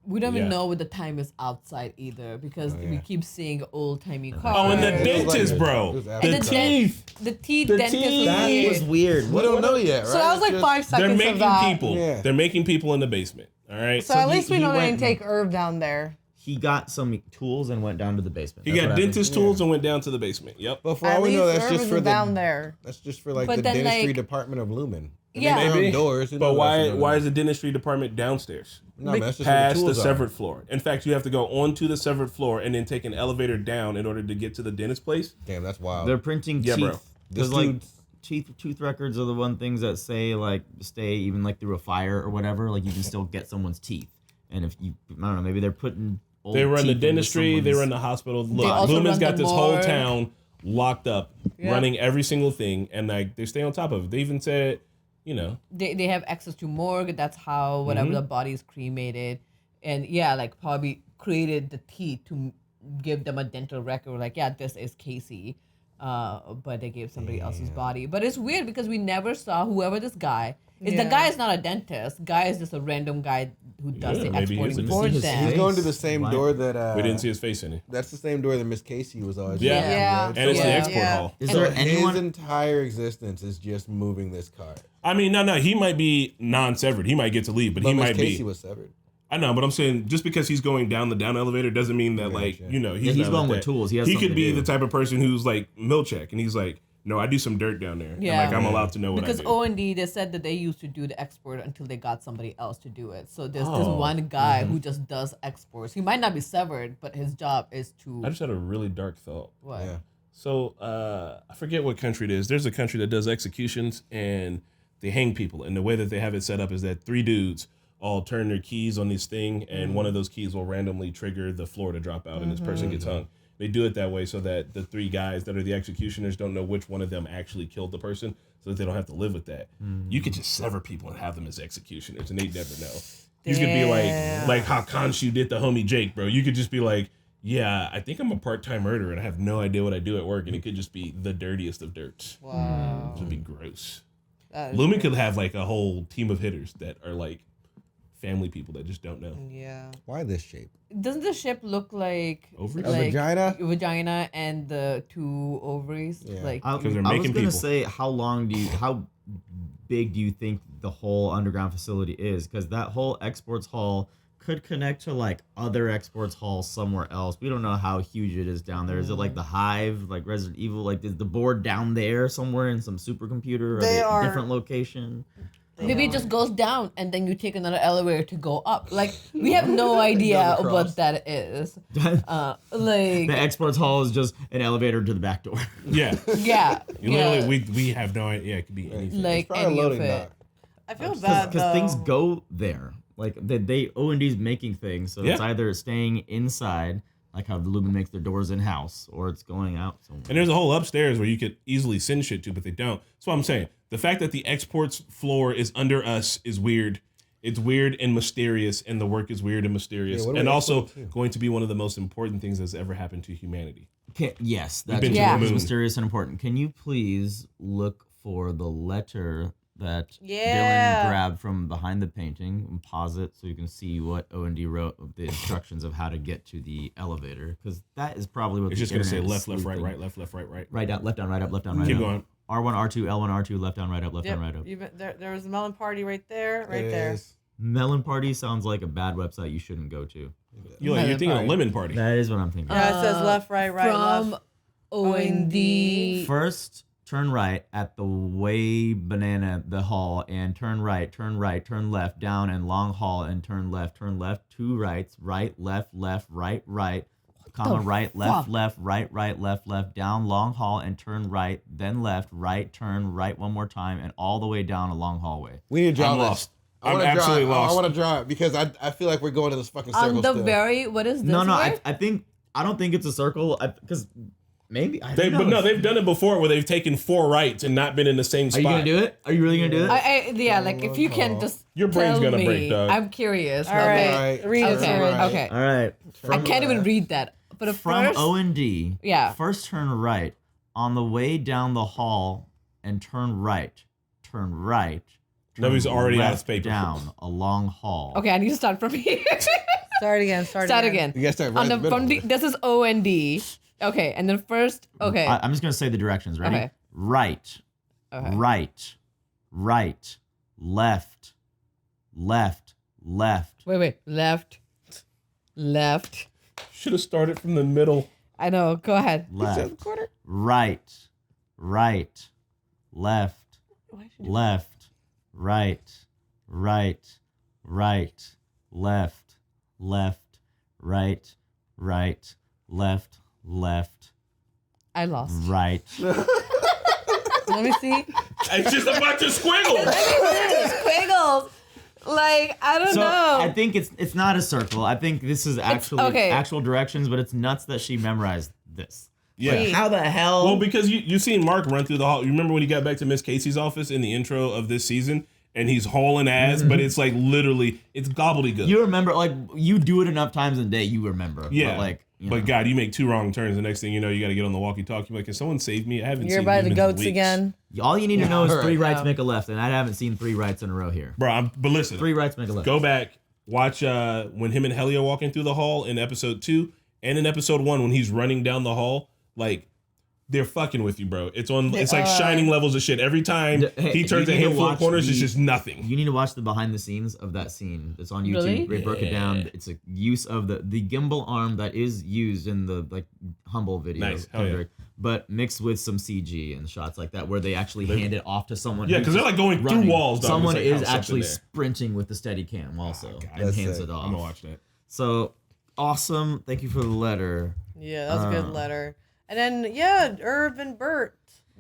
We don't even know what the time is outside either because we keep seeing old timey cars. Oh, and the dentist, bro. The teeth. The teeth dentist. That was weird. We don't know yet, right? So that was like 5 seconds. They're making of that. people. Yeah. They're making people in the basement. All right. So at least we know they didn't take Irv down there. He got some tools and went down to the basement. He got dentist tools and went down to the basement. Yep. But for all we know, that's just for down there. That's just for like the dentistry department of Lumen. Maybe. Doors, but why is the dentistry department downstairs? No, man, that's just past where the severed floor. In fact, you have to go onto the severed floor and then take an elevator down in order to get to the dentist place. Damn, that's wild. They're printing teeth Because like tooth records are the one things that say like stay even like through a fire or whatever. Like you can still get someone's teeth, and if you I don't know, maybe they're putting. They run the dentistry. They run the hospital. Look, Lumen's got this whole town locked up, running every single thing, and like they stay on top of it. They even said, you know, they have access to morgue. That's how whatever the body is cremated, and like probably created the teeth to give them a dental record. Like this is Casey, but they gave somebody else's body. But it's weird because we never saw whoever this guy is. The guy is not a dentist. Guy is just a random guy who does the exporting for them. He's going to the same door that we didn't see his face in it. That's the same door that Miss Casey was always. Right? And it's the export hall. Is there anyone? His entire existence is just moving this car. I mean, no, he might be non-severed. He might get to leave, but he might be. Miss Casey was severed. I know, but I'm saying just because he's going down the down elevator doesn't mean that he's going with tools. He could be the type of person who's like Milchek, and he's like, no, I do some dirt down there. Yeah, and like I'm allowed to know what I do. Because O&D, they said that they used to do the export until they got somebody else to do it. So there's this one guy who just does exports. He might not be severed, but his job is to. I just had a really dark thought. What? Yeah. So I forget what country it is. There's a country that does executions and they hang people, and the way that they have it set up is that 3 dudes all turn their keys on this thing, and one of those keys will randomly trigger the floor to drop out, and this person gets hung. They do it that way so that the 3 guys that are the executioners don't know which one of them actually killed the person, so that they don't have to live with that. You could just sever people and have them as executioners, and they'd never know. You could be like how Khonshu did the homie Jake, bro. You could just be like, yeah, I think I'm a part-time murderer, and I have no idea what I do at work, and it could just be the dirtiest of dirt. Wow. It would be gross. Lumen could have like a whole team of hitters that are like family people that just don't know. Yeah. Why this shape? Doesn't the ship look like ovaries? A vagina? Vagina and the 2 ovaries? Yeah. Like I was gonna say, how big do you think the whole underground facility is? Because that whole exports hall could connect to like other exports halls somewhere else. We don't know how huge it is down there. Is it like the Hive, like Resident Evil? Like is the board down there somewhere in some supercomputer? Or a different location? Maybe it just goes down and then you take another elevator to go up. Like we have no idea what that is. Like the exports hall is just an elevator to the back door. Yeah. Yeah. Literally, we have no idea. Yeah, it could be anything. Like any of it. I feel bad because things go there. Like they O&D's making things, so it's either staying inside, like how the Lumen makes their doors in house, or it's going out somewhere. And there's a whole upstairs where you could easily send shit to, but they don't. That's what I'm saying. The fact that the exports floor is under us is weird. It's weird and mysterious, and the work is weird and mysterious, and also going to be one of the most important things that's ever happened to humanity. Yes, that's mysterious and important. Can you please look for the letter that Dylan grabbed from behind the painting and pause it so you can see what O&D wrote, the instructions of how to get to the elevator? Because that is probably what it's the just going to say internet left, is left, sleuthing. right. Right down, left down, right up, left down, right Keep up. going. R1, R2, L1, R2, left down, right up, left down, right up. There was a melon party right there, right there. Melon Party sounds like a bad website you shouldn't go to. You're thinking of Lemon Party. That is what I'm thinking. Yeah, it says left, right, from left. O&D. First, turn right at the way banana the hall and turn right, turn left down and long hall and turn left, 2 rights, right, left, right, comma right, left, right, down long hall and turn right, then left, right, turn right one more time and all the way down a long hallway. We need to draw I'm this. lost. I'm absolutely lost. I want to draw it because I feel like we're going to this fucking circle. On the still. what is this? No, word? I don't think it's a circle because maybe they've done it before where they've taken 4 rights and not been in the same spot. Are you gonna do it? Are you really gonna do it? Like if you can just your brain's tell gonna me, break, dog. I'm curious. All right. Read it. Okay. All right. I can't even read that. But from O&D, first turn right on the way down the hall and turn right. Nobody's already out of paper. Down a long hall. Okay, I need to start from here. Start again. Start again. You gotta start right from this is O&D. Okay, and then first, okay. I'm just gonna say the directions. Ready? Okay. Right. Okay. Right. Left. Wait. Left. Should have started from the middle. I know. Go ahead. Left. Right. Left. Right. Left. Right. Left. I lost. Right. Let me see. It's just a bunch of squiggles. Squiggles. Like, I don't So know. I think it's not a circle. I think this is actually okay. actual directions, but it's nuts that she memorized this. Yeah. Like, how the hell? Well, because you seen Mark run through the hall. You remember when he got back to Miss Casey's office in the intro of this season, and he's hauling ass, but it's like literally it's gobbledygook. You remember, like, you do it enough times a day, you remember. Yeah, But like, but God, you make 2 wrong turns. The next thing you know, you got to get on the walkie-talkie. Like, can someone save me? I haven't You're seen by the humans in goats weeks. again. All you need to know is 3 rights Yeah. make a left, and I haven't seen 3 rights in a row here. Bro, but listen. 3 rights make a left. Go back, watch when him and Helly are walking through the hall in episode 2 and in episode 1 when he's running down the hall. Like, they're fucking with you, bro. It's like shining levels of shit. Every time he turns a handful of corners, it's just nothing. You need to watch the behind the scenes of that scene. It's on YouTube. Really? They broke it down. It's a use of the gimbal arm that is used in the like Humble video. Nice. Hell yeah. But mixed with some CG and shots like that where they actually hand it off to someone. Yeah, who's 'cause they're, like, going through running. walls, dog. Someone It's like, is how actually something there. sprinting with the Steadicam also and That's hands sick. it off. I'm gonna watch that. So awesome. Thank you for the letter. Yeah, that was a good letter. And then, yeah, Irv and Bert.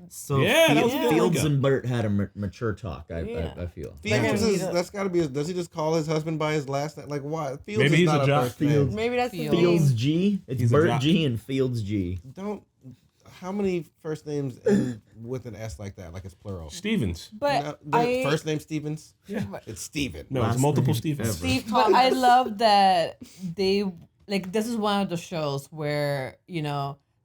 So Yeah, that was a good Fields one. and Bert had a mature talk, I feel. Fields that's got to be. Does he just call his husband by his last name? Like, why? Fields Maybe is he's not a jock. first name. Fields. Maybe that's the Fields name. G. It's He's a Bert jock. G and Fields G. Don't. How many first names end with an S like that? Like it's plural. Stevens. But first name Stevens. Yeah, it's Steven. No, it's multiple Stevens. Steve, but I love that they like. This is one of the shows where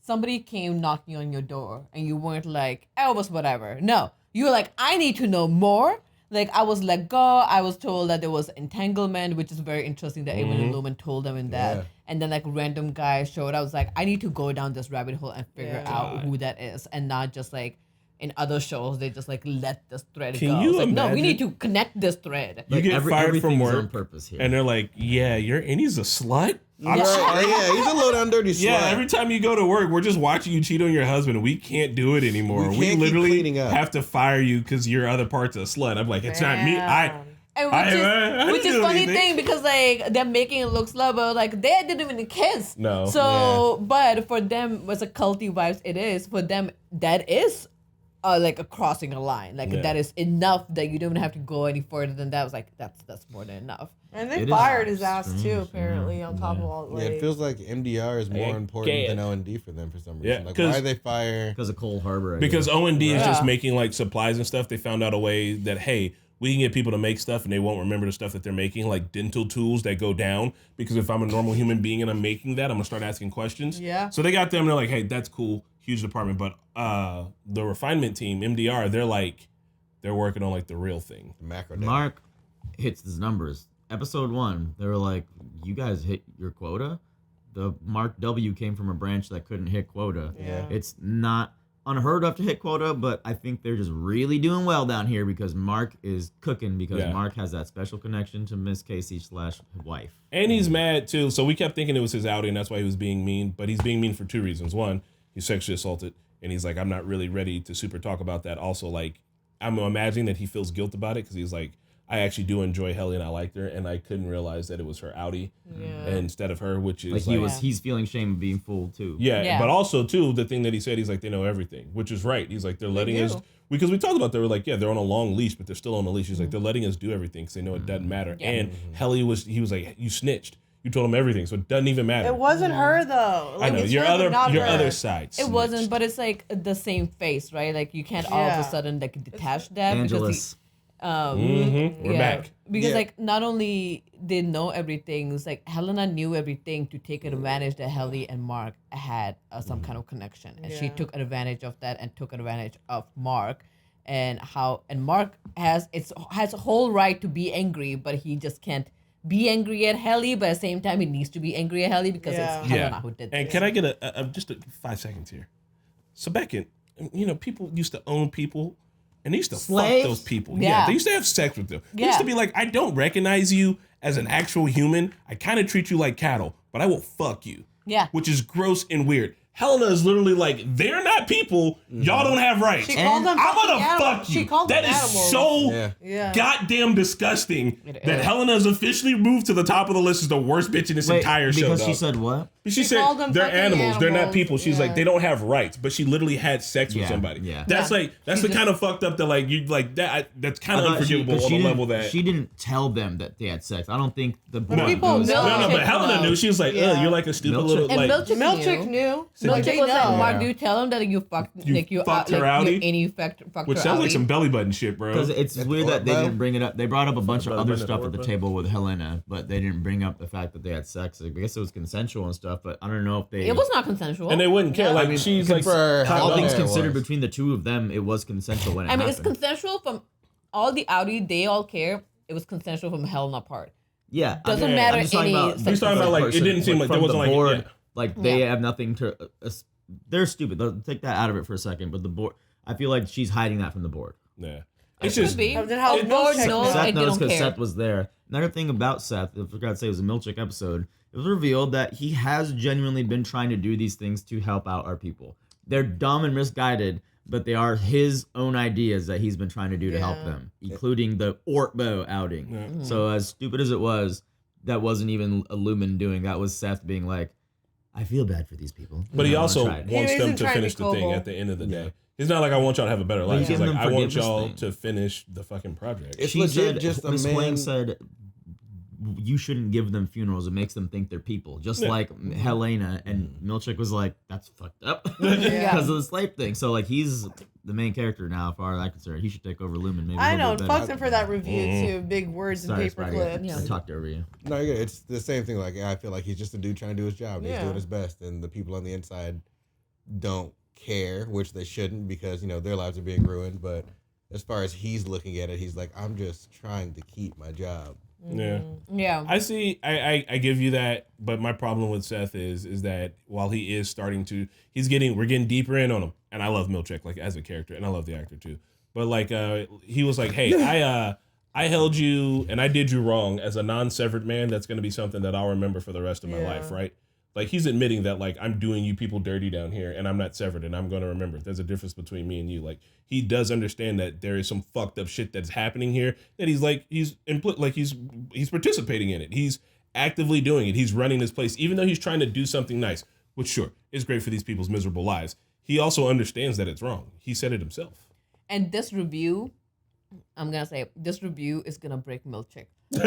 somebody came knocking on your door and you weren't like, "Oh, it was whatever." No, you were like, "I need to know more." Like, I was let go. I was told that there was entanglement, which is very interesting that Eamon and Lumen told them in that. Yeah. And then, like, random guy showed. I was like, I need to go down this rabbit hole and figure out who that is. And not just, like, in other shows, they just, like, let this thread Can go. you It's like, no, we imagine- need to connect this thread. You get fired from everything's work on purpose here. and they're like, "Yeah, he's a slut." I'm Yeah, sorry. yeah, he's a low down dirty slut. Yeah, every time you go to work, we're just watching you cheat on your husband, and we can't do it anymore. We We can't keep literally cleaning up. have to fire you because your other part's a slut. I'm like, it's not me. And I which didn't is do funny anything. thing because like they're making it look slow, but like they didn't even kiss. No. So, but for them, as a culty vibes, it is for them that is like a crossing a line. Like Yeah. that is enough that you don't have to go any further than that. I was like, that's more than enough. And they It is fired his ass strange, too, apparently, on top of all. Yeah, Like, it feels like MDR is more important Again. than O&D for them for some reason. Yeah, like, 'cause- why they fire? Because of Cole Harbor. I Because guess. O&D is just Yeah. making like supplies and stuff. They found out a way that, hey, we can get people to make stuff and they won't remember the stuff that they're making, like dental tools that go down. Because if I'm a normal human being and I'm making that, I'm going to start asking questions. Yeah. So they got them. They're like, hey, that's cool. Huge department. But the refinement team, MDR, they're working on like the real thing. Macro. Mark hits his numbers. Episode 1, they were like, "You guys hit your quota." The Mark W came from a branch that couldn't hit quota. Yeah. It's not unheard of to hit quota, but I think they're just really doing well down here because Mark is cooking because Yeah. Mark has that special connection to Miss Casey/wife. And he's mad too. So we kept thinking it was his outing and that's why he was being mean. But he's being mean for 2 reasons. One, he's sexually assaulted. And he's like, I'm not really ready to super talk about that. Also, like, I'm imagining that he feels guilt about it because he's like, I actually do enjoy Helly and I liked her. And I couldn't realize that it was her outie instead of her, which is Like he's feeling shame of being fooled too. Yeah, but also too, the thing that he said, he's like, they know everything, which is right. He's like, they're letting us, because we talked about, they were like, yeah, they're on a long leash, but they're still on a leash. He's like, they're letting us do everything because they know it doesn't matter. Yeah. And Helly he was like, you snitched. You told him everything, so it doesn't even matter. it wasn't her though. I Like, know it's your her, but other not her. side. It wasn't, but it's like the same face, right? Like you can't all of Yeah. a sudden like detach that Angelus. We're back. Because Yeah. like not only they know everything, it's like Helena knew everything to take advantage that Helly and Mark had some kind of connection, and she Yeah. took advantage of that and took advantage of Mark, and Mark has a whole right to be angry, but he just can't be angry at Helly, but at the same time he needs to be angry at Helly because it's Helena who did And this. can I get just 5 seconds here? So back in, people used to own people. And they used to Slaves? fuck those people. Yeah. They used to have sex with them. They Yeah. used to be like, I don't recognize you as an actual human. I kind of treat you like cattle, but I will fuck you. Yeah. Which is gross and weird. Helena is literally like, they're not people. Y'all don't have rights. She called them I'm gonna fucking animals. fuck you. She called That them is animals. so Yeah. goddamn disgusting It that is. Helena is officially moved to the top of the list as the worst bitch in this Wait, entire show. because she dog. said what? But she called said them they're fucking animals. They're not people. She's Yeah. like, they don't have rights. But she literally had sex with Yeah, somebody. yeah. That's Yeah. like that's She the just- kind of fucked up that like you like that. That's kind of I thought unforgivable 'cause on a didn't- level that she didn't tell them that they had sex. I don't think the But board people goes. know. no, but Milchick Helena knows. knew. She was like, Yeah. you're like a stupid Milchick- little And like. Milchick knew. Milchick They was like, know. Mark, do you tell him that you fucked You like you fucked like her outie? you any fucked Which her sounds like outie? some belly button shit, bro. Because it's weird that they didn't bring it up. They brought up a bunch of belly other button stuff or at the what? table with Helena, but they didn't bring up the fact that they had sex. Like, I guess it was consensual and stuff, but I don't know if they. It was not consensual. And they wouldn't care. Yeah. Like I mean, she's like, for all Helena, things it considered, was. between the two of them, it was consensual when it I mean, happened. it's consensual from all the outie. They all care. It was consensual from Helena part. Yeah, Doesn't I'm matter just talking any about sex He's talking about, like, it person, didn't seem like there from wasn't, the like, board. yeah. Like they Yeah. have nothing to. They're stupid. They'll take that out of it for a second. But the board, I feel like she's hiding that from the board. Yeah. It's just be. Then how The board Milchick knows know? Seth and they knows don't because care. Seth was there. Another thing about Seth, I forgot to say, it was a Milchick episode. It was revealed that he has genuinely been trying to do these things to help out our people. They're dumb and misguided, but they are his own ideas that he's been trying to do to help Yeah. them, including the Ortbo outing. Yeah. So as stupid as it was, that wasn't even a Lumen doing. That was Seth being like, I feel bad for these people. But he I'm gonna also try it." wants He them isn't to trying to finish be the thing Kobo. at the end of the Yeah. day. He's not like, I want y'all to have a better life. he's He's giving like, them I want forgiveness y'all thing. to finish the fucking project. It's She legit said, just a Miss man. Wang said, you shouldn't give them funerals. It makes them think they're people. Just Yeah. like Helena. And Milchick was like, that's fucked up. Yeah. Because of the slave thing. So, like, he's the main character now, as far as I'm concerned. He should take over Lumen. Maybe I he'll know. do Fuck better. him for that review Mhm. too. Big words Sorry, and Spidey. paper clips. I talked over you. No, you're good. It's the same thing. Like I feel like he's just a dude trying to do his job. He's Yeah. doing his best, and the people on the inside don't care, which they shouldn't, because their lives are being ruined. But as far as he's looking at it, he's like, I'm just trying to keep my job. Yeah. Yeah. I see. I give you that, but my problem with Seth is that while he is starting to, we're getting deeper in on him, and I love Milchick like as a character, and I love the actor too. But like, he was like, hey, I held you and I did you wrong as a non-severed man. That's going to be something that I'll remember for the rest of my life, right? Like he's admitting that like I'm doing you people dirty down here, and I'm not severed, and I'm going to remember. There's a difference between me and you. Like he does understand that there is some fucked up shit that's happening here. That he's participating in it. He's actively doing it. He's running this place, even though he's trying to do something nice, which sure is great for these people's miserable lives. He also understands that it's wrong. He said it himself. And this review, I'm gonna say this review is gonna break Milchick. Because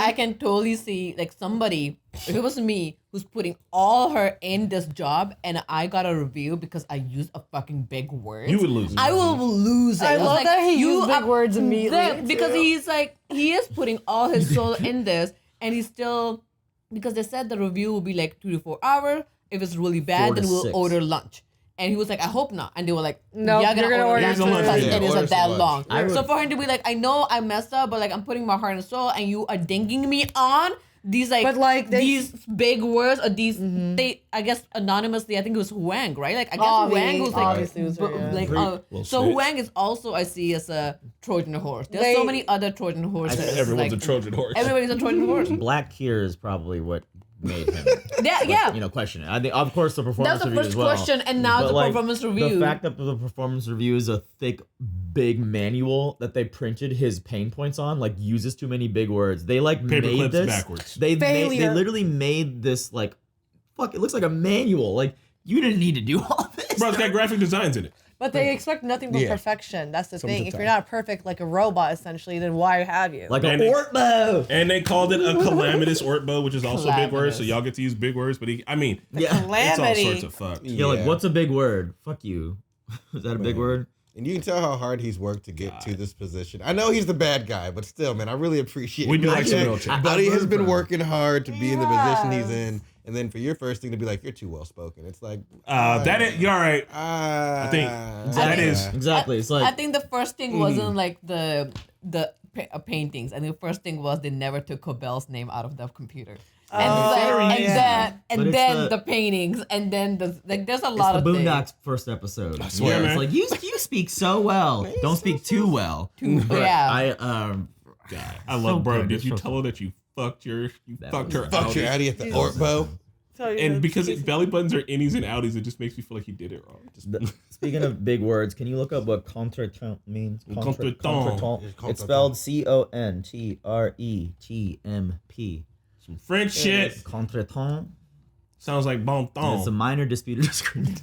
I can totally see like somebody, if it was me, who's putting all her in this job, and I got a review because I used a fucking big word. You would lose it. I will lose it. I It was love like, that he you used big are- words immediately, that- because too. he's like he is putting all his soul in this, and he's still because they said the review will be like 2 to 4 hours. If it's really 4 bad, to then we'll 6. order lunch. And he was like, I hope not. And they were like, No, you're you're gonna order lunch lunch. because Yeah, it order isn't some that lunch. long. So for him to be like, I know I messed up, but like I'm putting my heart and soul, and you are dinging me on these like, But, like, they- these big words or these they I guess anonymously I think it was Wang, right? Like I guess Obviously- Wang was like obviously it was her, yeah. like Little so snitch. Wang is also I see as a Trojan horse. There's They- so many other Trojan horses. Everyone's like, a Trojan horse. Everybody's a Trojan horse. Black Kier is probably what made him. Yeah. Question it. I think, of course, the performance That's the review first as well. question, and now But, the performance review. The fact that the performance review is a thick, big manual that they printed his pain points on, like uses too many big words. They like Paper made clips this backwards. They Failure. literally made this like, fuck. It looks like a manual. Like you didn't need to do all this. Bro, it's got graphic designs in it. But they expect nothing but Yeah. perfection. That's the Some thing. of the If time. you're not perfect like a robot, essentially, then why have you? Like And a they- Ortbo. And they called it a calamitous Ortbo, which is also a big word, so Calamitous. y'all get to use big words. But Yeah. it's all Calamity. sorts of fucked. You're like, Yeah. what's a big word? Fuck you. Is that a big Man. word? And you can tell how hard he's worked to get to this position. I know he's the bad guy, but still, man, I really appreciate We do like some Milchick. Milchick. Buddy I has root been for him. working hard to be in the position he's Yes. in. And then for your first thing to be like, you're too well spoken. It's like, That is, you're all right. I think that is- Exactly. It's like I think the first thing wasn't like the paintings, and the first thing was they never took Cobell's name out of the computer. And, But it's the paintings, and then there's a it's lot the of Boondocks things. first episode. I swear, man. It's like you speak so well. Don't speak too well. But yeah. I love, bro. good. Did you It's tell her that you fucked her fucked your Audi? Audi at the Ortbo. And because belly buttons are innies and outies, it just makes me feel like he did it wrong. Speaking of big words, can you look up what contretemps means? Contretemps. Contretemps. It's spelled CONTRETMP. Some French shit. Contretemps. Sounds like bon ton. It's a minor disputed disagreement.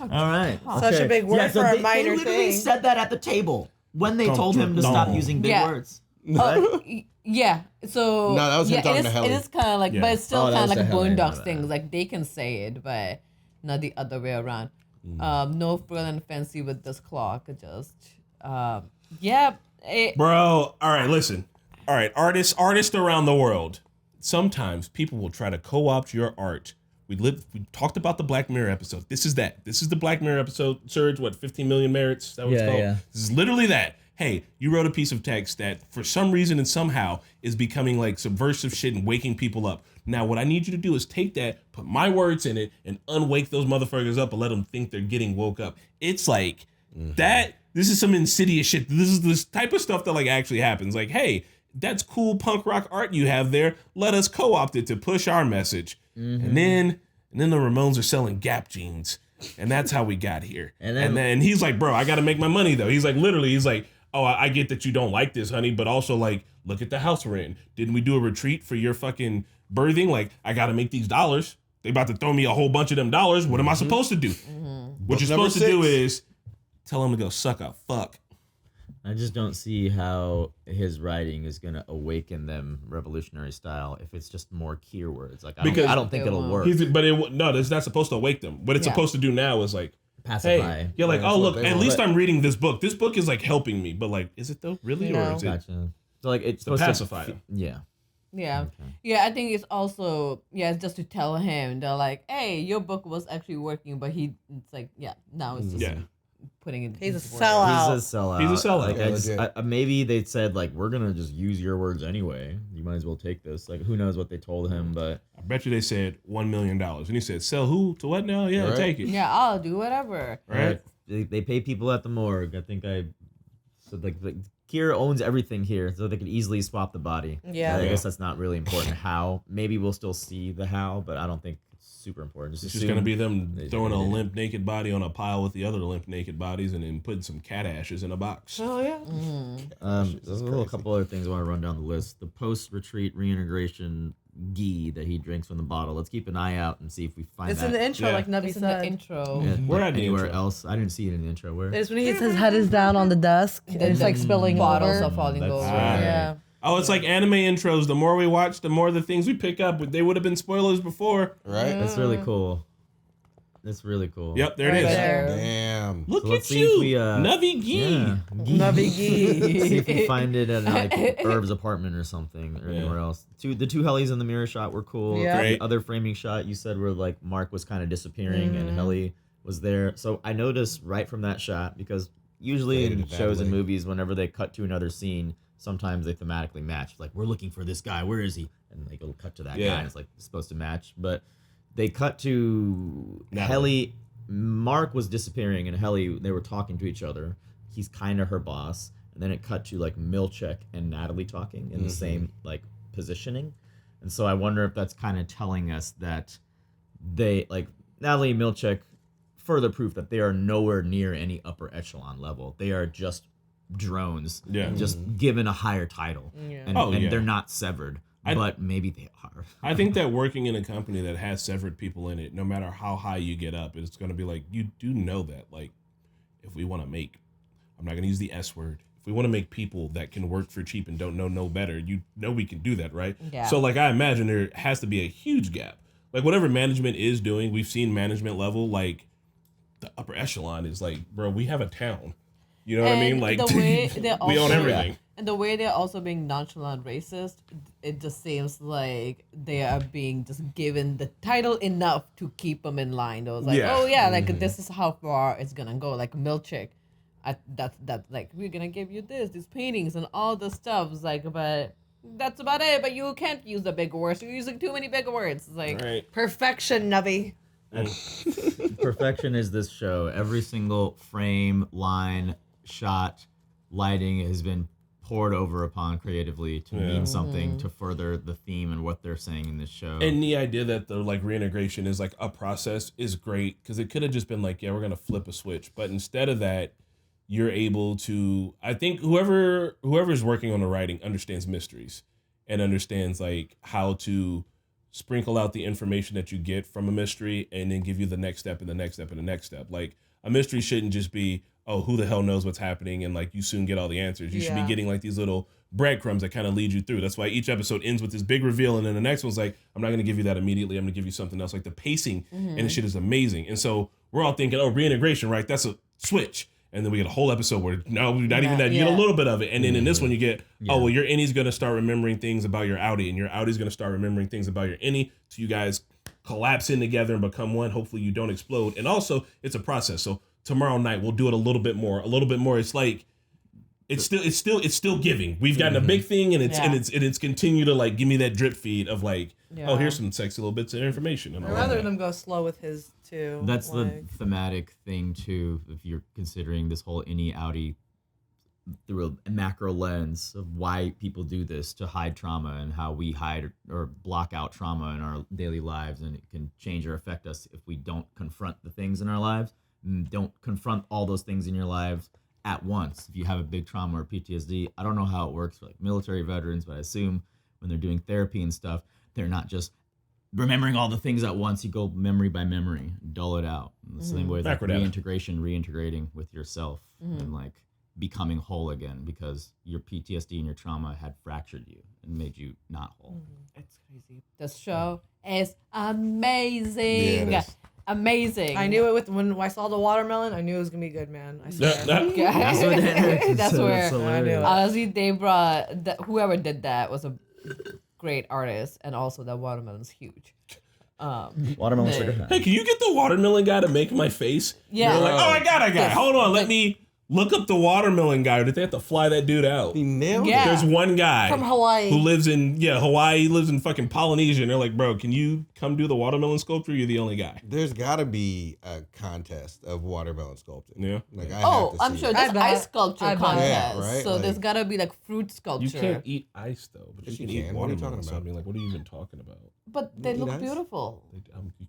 All right. Such a big word for a minor they literally thing. said that at the table when they told him to stop using big words. Yeah. So No, that was him talking to Helly. It is kind of like, Yeah. but it's still that kind of was like to Helly, Boondocks my things. bad. Like they can say it, but not the other way around. No frill and fancy with this clock. Just yeah. Bro, all right, listen. All right, artists around the world. Sometimes people will try to co-opt your art. We talked about the Black Mirror episode. This is that. This is the Black Mirror episode. Surge, what, 15 million merits? Is that what it's called? Yeah. This is literally that. Hey, you wrote a piece of text that for some reason and somehow is becoming like subversive shit and waking people up. Now, what I need you to do is take that, put my words in it, and unwake those motherfuckers up and let them think they're getting woke up. It's like that. This is some insidious shit. This is this type of stuff that like actually happens. Like, hey, that's cool punk rock art you have there. Let us co-opt it to push our message. And then the Ramones are selling Gap jeans. And that's how we got here. And then he's like, bro, I got to make my money though. He's like, literally, he's like, oh, I get that you don't like this, honey, but also like, look at the house we're in. Didn't we do a retreat for your fucking birthing? Like, I got to make these dollars. They about to throw me a whole bunch of them dollars. What am I supposed to do? What you're supposed to do is tell them to go suck a fuck. I just don't see how his writing is going to awaken them revolutionary style if it's just more keywords. Like, I don't think it'll work. It's not supposed to awake them. What it's supposed to do now is like, pacify. Hey, you're like, oh, look, at least I'm reading this book. This book is like helping me. But like, is it though? Really? No. Or is it? Gotcha. So like, it's to supposed pacify to them. Yeah. Yeah. Okay. Yeah, I think it's also, it's just to tell him, they're like, hey, your book was actually working, but it's like, now it's just putting it. He's a into sellout. words. He's a sellout. He's a sellout. Like, maybe they said like, we're gonna just use your words anyway. You might as well take this. Like, who knows what they told him? But I bet you they said $1 million, and he said, sell who to what now? Yeah, I'll take it. Yeah, I'll do whatever. Right. They pay people at the morgue. I think I said like Kira owns everything here, so they could easily swap the body. Yeah. I guess that's not really important. How? Maybe we'll still see the how, but I don't think it's super important. It's just gonna be them throwing a limp naked body on a pile with the other limp naked bodies, and then putting some cat ashes in a box. Oh yeah. There's a couple other things I want to run down the list. The post-retreat reintegration ghee that he drinks from the bottle. Let's keep an eye out and see if we find It's that. in the intro, like Nabi It's in said. the intro. Yeah, Where at the anywhere intro? else? I didn't see it in the intro. Where? It's when his head is down on the desk and it's like spilling Bottles over. are falling That's over. right. Yeah. Oh, it's like anime intros. The more we watch, the more the things we pick up. They would have been spoilers before. Right? That's really cool. That's really cool. Yep, there Right it is. there. Damn. Look So at let's see you, if we, Navi Gee. Yeah, Nabi ghee. See if we find it at like Herb's apartment or something or anywhere else. The two Hellies in the mirror shot were cool. Yeah. Great. The other framing shot you said where like Mark was kind of disappearing and Helly was there. So I noticed right from that shot, because usually They in did it that shows and way. movies, whenever they cut to another scene, sometimes they thematically match. Like, we're looking for this guy. Where is he? And like it'll cut to that guy. And it's like supposed to match, but they cut to Helly. Mark was disappearing and Helly, they were talking to each other. He's kind of her boss. And then it cut to like Milchek and Natalie talking in the same like positioning. And so I wonder if that's kind of telling us that they, like, Natalie and Milchek, further proof that they are nowhere near any upper echelon level. They are just drones, just given a higher title. Yeah. And they're not severed. But maybe they are. I think that working in a company that has severed people in it, no matter how high you get up, it's going to be like, you do know that, like, if we want to make, I'm not going to use the S word, if we want to make people that can work for cheap and don't know no better, you know we can do that, right? Yeah. So, like, I imagine there has to be a huge gap. Like, whatever management is doing, we've seen management level, like, the upper echelon is like, bro, we have a town. You know what I mean? Like, the way they're we own also- everything. And the way they're also being nonchalant racist, it just seems like they are being just given the title enough to keep them in line. It was like, like this is how far it's gonna go. Like Milchek, that's like, we're gonna give you these paintings and all this stuff. It's like, but that's about it. But you can't use the big words. You're using too many big words. It's like Perfection, Nabi. Perfection is this show. Every single frame, line, shot, lighting has been poured over upon creatively to mean something to further the theme and what they're saying in this show. And the idea that the like reintegration is like a process is great, because it could have just been like, yeah, we're gonna flip a switch, but instead of that, you're able to. I think whoever's working on the writing understands mysteries and understands like how to sprinkle out the information that you get from a mystery and then give you the next step and the next step and the next step. Like a mystery shouldn't just be, oh, who the hell knows what's happening and like you soon get all the answers. You should be getting like these little breadcrumbs that kind of lead you through. That's why each episode ends with this big reveal and then the next one's like, I'm not going to give you that immediately. I'm going to give you something else. Like the pacing and the shit is amazing. And so we're all thinking, oh, reintegration, right? That's a switch. And then we get a whole episode where no, not even that. You get a little bit of it. And then in this one you get, oh, well, your innie's going to start remembering things about your outie and your outie's going to start remembering things about your innie. So you guys collapse in together and become one. Hopefully you don't explode. And also it's a process. So tomorrow night we'll do it a little bit more. It's like, it's still giving. We've gotten a big thing and it's continued to like give me that drip feed of like, oh, here's some sexy little bits of information. And I'd rather them go slow with his too. That's the thematic thing too. If you're considering this whole innie outie through a macro lens of why people do this to hide trauma and how we hide or block out trauma in our daily lives, and it can change or affect us if we don't confront the things in our lives. Don't confront all those things in your lives at once. If you have a big trauma or PTSD, I don't know how it works for like military veterans, but I assume when they're doing therapy and stuff, they're not just remembering all the things at once. You go memory by memory, dull it out. The same way with like reintegrating with yourself and like becoming whole again, because your PTSD and your trauma had fractured you and made you not whole. It's crazy. This show is amazing. Yeah, amazing. I knew it when I saw the watermelon. I knew it was gonna be good, man. I swear. That's where I knew it. Honestly, they brought whoever did that was a great artist, and also that watermelon's huge. Watermelon's Hey, can you get the watermelon guy to make my face? Yeah. You're like, oh, I got a guy. Hold on, let me look up the watermelon guy. Or did they have to fly that dude out? He nailed it. There's one guy from Hawaii who lives in Hawaii. He lives in fucking Polynesia, and they're like, bro, can you come do the watermelon sculpture? You're the only guy. There's got to be a contest of watermelon sculpting. Yeah. Like I'm sure there's ice sculpture contest. Yeah, right? So there's gotta be like fruit sculpture. You can't eat ice though, but you can eat What are you watermelon. talking So I about? mean, like, what are you even talking about? But they look beautiful. You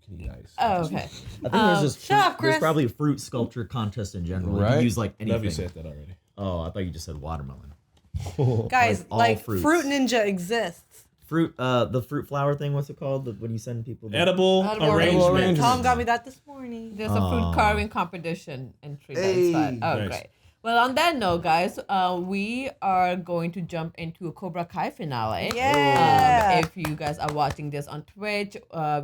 can eat ice. Oh, okay. I think there's just shut up, Chris. There's probably a fruit sculpture contest in general. You Right? can use like anything. Love you said that already. Oh, I thought you just said watermelon. Guys, all like fruits. Fruit Ninja exists. Fruit, the fruit flower thing. What's it called? When you send people Edible arrangement. Tom got me that this morning. There's a fruit carving competition entry. That's fun. Oh, Nice. great. Well, on that note, guys, we are going to jump into a Cobra Kai finale. Yeah. If you guys are watching this on Twitch,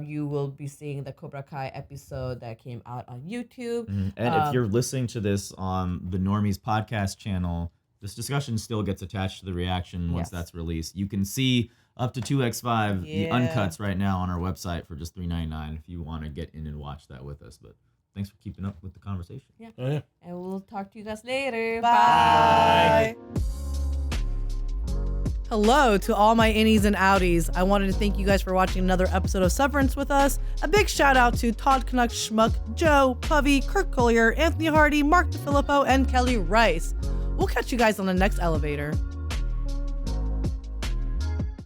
you will be seeing the Cobra Kai episode that came out on YouTube. And if you're listening to this on the Normies podcast channel, this discussion still gets attached to the reaction once that's released. You can see up to 2x5 the uncuts right now on our website for just $3.99 if you want to get in and watch that with us. But thanks for keeping up with the conversation. Yeah. Oh, yeah. And we'll talk to you guys later. Bye. Hello to all my innies and outies. I wanted to thank you guys for watching another episode of Severance with us. A big shout out to Todd Canuck Schmuck, Joe, Puvy, Kirk Collier, Anthony Hardy, Mark DeFilippo, and Kelly Rice. We'll catch you guys on the next elevator.